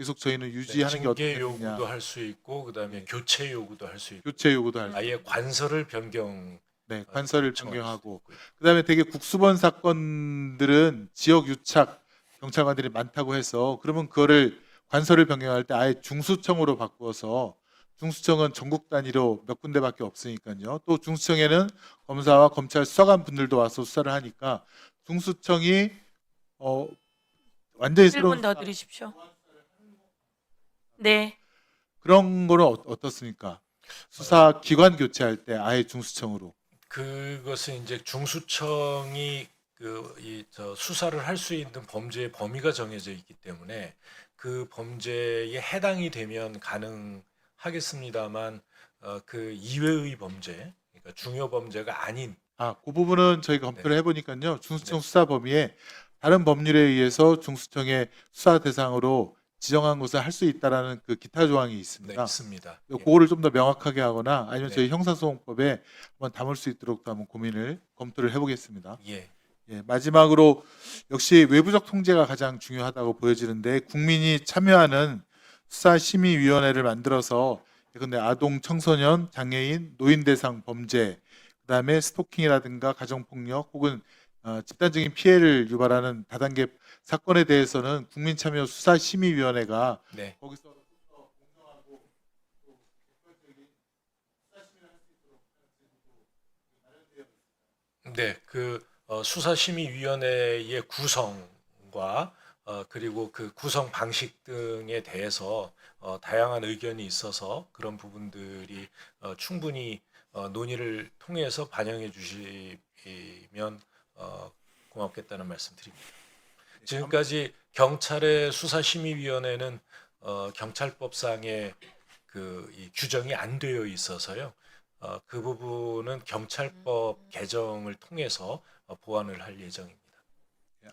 계속 저희는 유지하는 게 징계 어떻겠느냐. 요구도 할 수 있고 그다음에 교체 요구도 할 수 있고 교체 요구도 할 수. 아예 관서를 변경 네, 관서를 요청할 변경하고 수도 있고요. 그다음에 되게 국수본 사건들은 지역 유착 경찰관들이 많다고 해서 그러면 그거를 관서를 변경할 때 아예 중수청으로 바꾸어서 중수청은 전국 단위로 몇 군데밖에 없으니까요. 또 중수청에는 검사와 검찰 수사관 분들도 와서 수사를 하니까 중수청이 완전히 1분 새로운 더 드리십시오. 네. 그런 거는 어떻습니까? 수사 기관 교체할 때 아예 중수청으로. 그것은 이제 중수청이 수사를 할 수 있는 범죄의 범위가 정해져 있기 때문에 그 범죄에 해당이 되면 가능하겠습니다만 그 이외의 범죄, 그러니까 중요 범죄가 아닌 그 부분은 저희가 검토를 해보니까요. 중수청 수사 범위에 다른 법률에 의해서 중수청의 수사 대상으로 지정한 것을 할 수 있다라는 그 기타 조항이 네, 있습니다. 있습니다. 예. 그거를 좀 더 명확하게 하거나 아니면 네. 저희 형사소송법에 한번 담을 수 있도록 또 한번 검토를 해보겠습니다. 예. 예, 마지막으로 역시 외부적 통제가 가장 중요하다고 보여지는데 국민이 참여하는 수사심의위원회를 만들어서 근데 아동, 청소년, 장애인, 노인 대상 범죄, 그다음에 스토킹이라든가 가정폭력 혹은 집단적인 피해를 유발하는 다단계 사건에 대해서는 국민참여 수사심의위원회가 네. 거기서 네, 수사심의위원회의 구성과 그리고 그 구성 방식 등에 대해서 다양한 의견이 있어서 그런 부분들이 충분히 논의를 통해서 반영해 주시면 고맙겠다는 말씀드립니다. 지금까지 경찰의 수사심의위원회는 경찰법상의 이 규정이 안 되어 있어서요. 그 부분은 경찰법 개정을 통해서 보완을 할 예정입니다.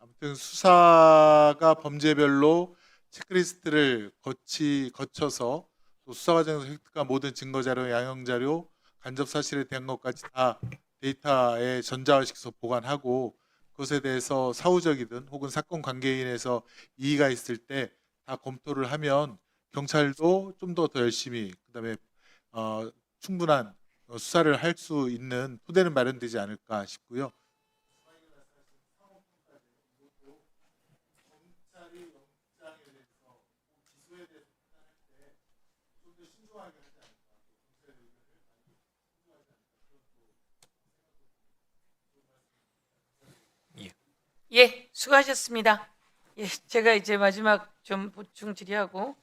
아무튼 수사가 범죄별로 체크리스트를 거쳐서 또 수사 과정에서 획득한 모든 증거 자료, 양형 자료, 간접 사실에 대한 것까지 다 데이터에 전자화시켜서 보관하고 그것에 대해서 사후적이든 혹은 사건 관계인에서 이의가 있을 때 다 검토를 하면 경찰도 좀 더 열심히 그다음에 충분한 수사를 할 수 있는 토대는 마련되지 않을까 싶고요. 예, 수고하셨습니다. 예, 제가 이제 마지막 좀 보충 질의하고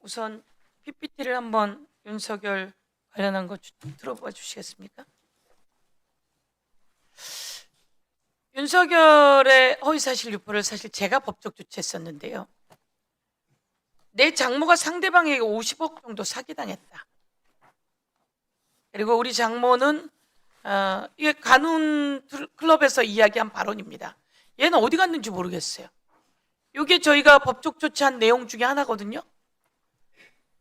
우선 PPT를 한번 윤석열 관련한 거 들어봐 주시겠습니까? 윤석열의 허위사실 유포를 사실 제가 법적 조치했었는데요. 내 장모가 상대방에게 50억 정도 사기당했다. 그리고 우리 장모는 이게 간훈 클럽에서 이야기한 발언입니다. 얘는 어디 갔는지 모르겠어요. 이게 저희가 법적 조치한 내용 중에 하나거든요.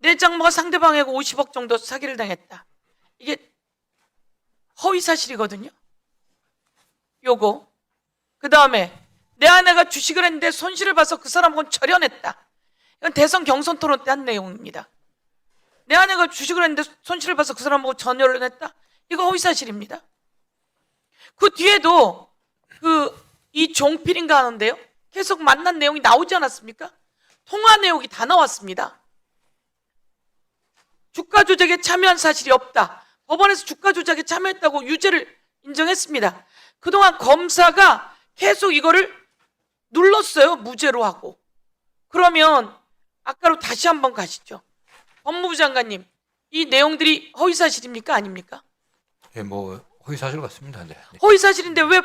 내 장모가 상대방에게 50억 정도 사기를 당했다. 이게 허위사실이거든요. 요거. 그 다음에 내 아내가 주식을 했는데 손실을 봐서 그 사람은 절연했다. 이건 대선 경선 토론 때 한 내용입니다. 내 아내가 주식을 했는데 손실을 봐서 그 사람하고 전열을 했다. 이거 허위사실입니다. 그 뒤에도 이 종필인가 하는데요. 계속 만난 내용이 나오지 않았습니까? 통화 내용이 다 나왔습니다. 주가 조작에 참여한 사실이 없다. 법원에서 주가 조작에 참여했다고 유죄를 인정했습니다. 그동안 검사가 계속 이거를 눌렀어요. 무죄로 하고. 그러면 아까로 다시 한번 가시죠. 법무부 장관님, 이 내용들이 허위사실입니까? 아닙니까? 예, 뭐 허위사실 같습니다. 네. 허위사실인데 왜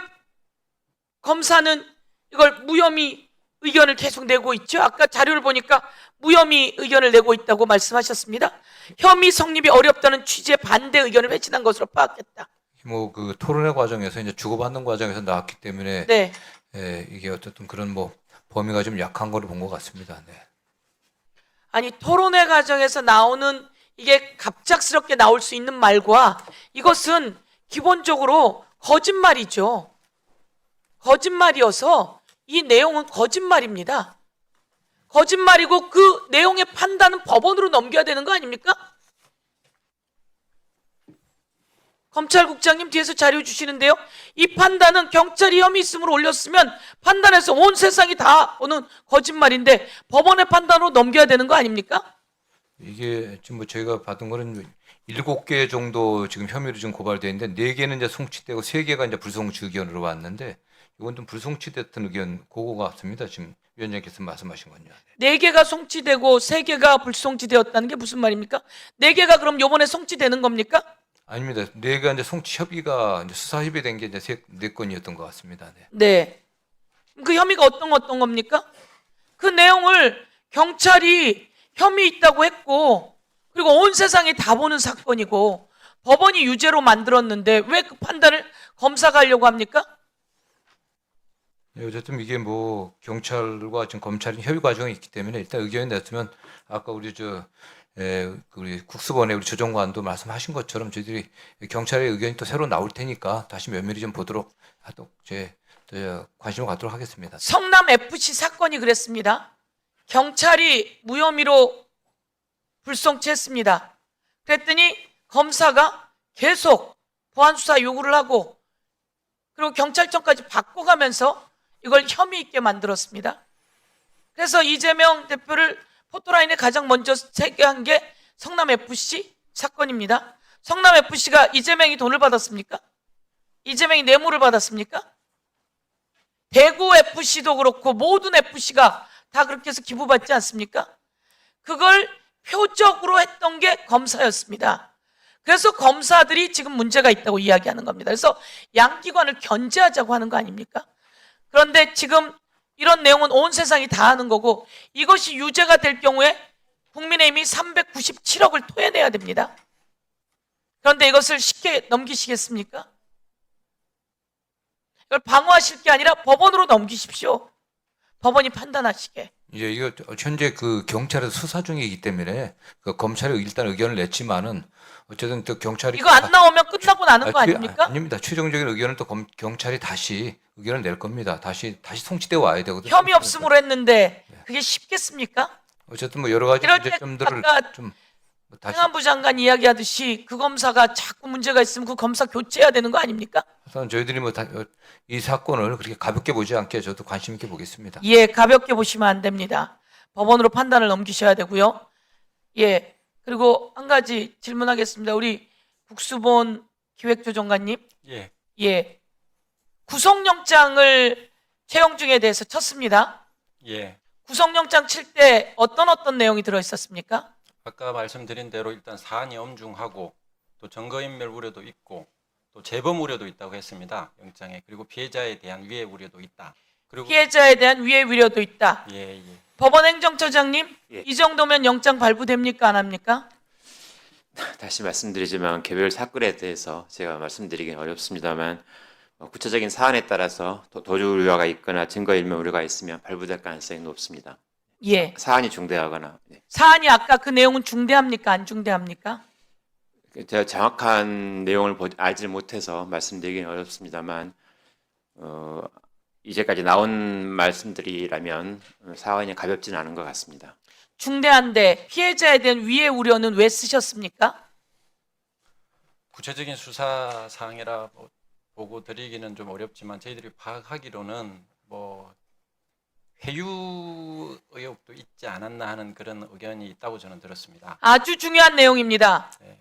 검사는 이걸 무혐의 의견을 계속 내고 있죠? 아까 자료를 보니까 무혐의 의견을 내고 있다고 말씀하셨습니다. 혐의 성립이 어렵다는 취지의 반대 의견을 배신한 것으로 파악했다. 뭐 그 토론회 과정에서 이제 주고받는 과정에서 나왔기 때문에 네. 예, 이게 어쨌든 그런 뭐 범위가 좀 약한 거를 본 것 같습니다. 네. 아니 토론회 과정에서 나오는 이게 갑작스럽게 나올 수 있는 말과 이것은 기본적으로 거짓말이죠. 거짓말이어서 이 내용은 거짓말입니다. 거짓말이고 그 내용의 판단은 법원으로 넘겨야 되는 거 아닙니까? 검찰국장님 뒤에서 자료 주시는데요. 이 판단은 경찰이 혐의 있음으로 올렸으면 판단해서 온 세상이 다 보는 거짓말인데 법원의 판단으로 넘겨야 되는 거 아닙니까? 이게 지금 뭐 저희가 받은 거는 7개 정도 지금 혐의로 지금 고발되어 있는데 4개는 이제 송치되고 3개가 이제 불송치 의견으로 왔는데 이건 좀 불송치됐던 의견 그거 같습니다. 지금 위원장께서 말씀하신 건요. 4개가 송치되고 3개가 불송치되었다는 게 무슨 말입니까? 4개가 그럼 요번에 송치되는 겁니까? 아닙니다. 4개가 이제 송치 협의가 이제 수사 협의된 게 이제 4건이었던 것 같습니다. 네. 네. 그 혐의가 어떤 겁니까? 그 내용을 경찰이 혐의 있다고 했고 그리고 온 세상이 다 보는 사건이고 법원이 유죄로 만들었는데 왜 그 판단을 검사가 하려고 합니까? 네, 어쨌든 이게 뭐 경찰과 지금 검찰이 협의 과정이 있기 때문에 일단 의견이 냈으면 아까 우리 우리 국수본의 우리 조정관도 말씀하신 것처럼 저희들이 경찰의 의견이 또 새로 나올 테니까 다시 면밀히 좀 보도록 하도록 관심을 갖도록 하겠습니다. 성남 FC 사건이 그랬습니다. 경찰이 무혐의로 불송치했습니다. 그랬더니 검사가 계속 보안 수사 요구를 하고 그리고 경찰청까지 바꿔가면서 이걸 혐의 있게 만들었습니다. 그래서 이재명 대표를 포토라인에 가장 먼저 제기한 게 성남FC 사건입니다. 성남FC가 이재명이 돈을 받았습니까? 이재명이 뇌물을 받았습니까? 대구FC도 그렇고 모든 FC가 다 그렇게 해서 기부받지 않습니까? 그걸 표적으로 했던 게 검사였습니다. 그래서 검사들이 지금 문제가 있다고 이야기하는 겁니다. 그래서 양기관을 견제하자고 하는 거 아닙니까? 그런데 지금 이런 내용은 온 세상이 다 아는 거고 이것이 유죄가 될 경우에 국민의힘이 397억을 토해내야 됩니다. 그런데 이것을 쉽게 넘기시겠습니까? 이걸 방어하실 게 아니라 법원으로 넘기십시오. 법원이 판단하시게. 이제 이거 현재 그 경찰에서 수사 중이기 때문에 그 검찰이 일단 의견을 냈지만은 어쨌든 또 경찰이 이거 안 나오면 끝나고 나는 거 아닙니까? 아닙니다. 최종적인 의견을 또 경찰이 다시 의견을 낼 겁니다. 다시 송치돼 와야 되거든요. 혐의 없음으로 했는데 그게 쉽겠습니까? 어쨌든 뭐 여러 가지 이럴 때 문제점들을 아까 좀 다시 행안부 장관 이야기하듯이 그 검사가 자꾸 문제가 있으면 그 검사 교체해야 되는 거 아닙니까? 우선 저희들이 뭐 이 사건을 그렇게 가볍게 보지 않게 저도 관심 있게 보겠습니다. 예, 가볍게 보시면 안 됩니다. 법원으로 판단을 넘기셔야 되고요. 예, 그리고 한 가지 질문하겠습니다. 우리 국수본 기획조정관님. 예. 예, 구속영장을 최영중에 대해서 쳤습니다. 예. 구속영장 칠 때 어떤 내용이 들어있었습니까? 아까 말씀드린 대로 일단 사안이 엄중하고 또 증거인멸 우려도 있고 또 재범 우려도 있다고 했습니다. 영장에. 그리고 피해자에 대한 위해 우려도 있다. 그리고 피해자에 대한 위해 우려도 있다. 예, 예. 법원 행정처장님, 예. 이 정도면 영장 발부됩니까? 안 합니까? 다시 말씀드리지만 개별 사건에 대해서 제가 말씀드리긴 어렵습니다만 구체적인 사안에 따라서 도주 우려가 있거나 증거인멸 우려가 있으면 발부될 가능성이 높습니다. 예. 사안이 중대하거나. 네. 사안이 아까 그 내용은 중대합니까? 안 중대합니까? 제가 정확한 내용을 알지 못해서 말씀드리긴 어렵습니다만 이제까지 나온 말씀들이라면 사안이 가볍지는 않은 것 같습니다. 중대한데 피해자에 대한 위해 우려는 왜 쓰셨습니까? 구체적인 수사 사항이라 보고 드리기는 좀 어렵지만 저희들이 파악하기로는 뭐 회유 의혹도 있지 않았나 하는 그런 의견이 있다고 저는 들었습니다. 아주 중요한 내용입니다. 네.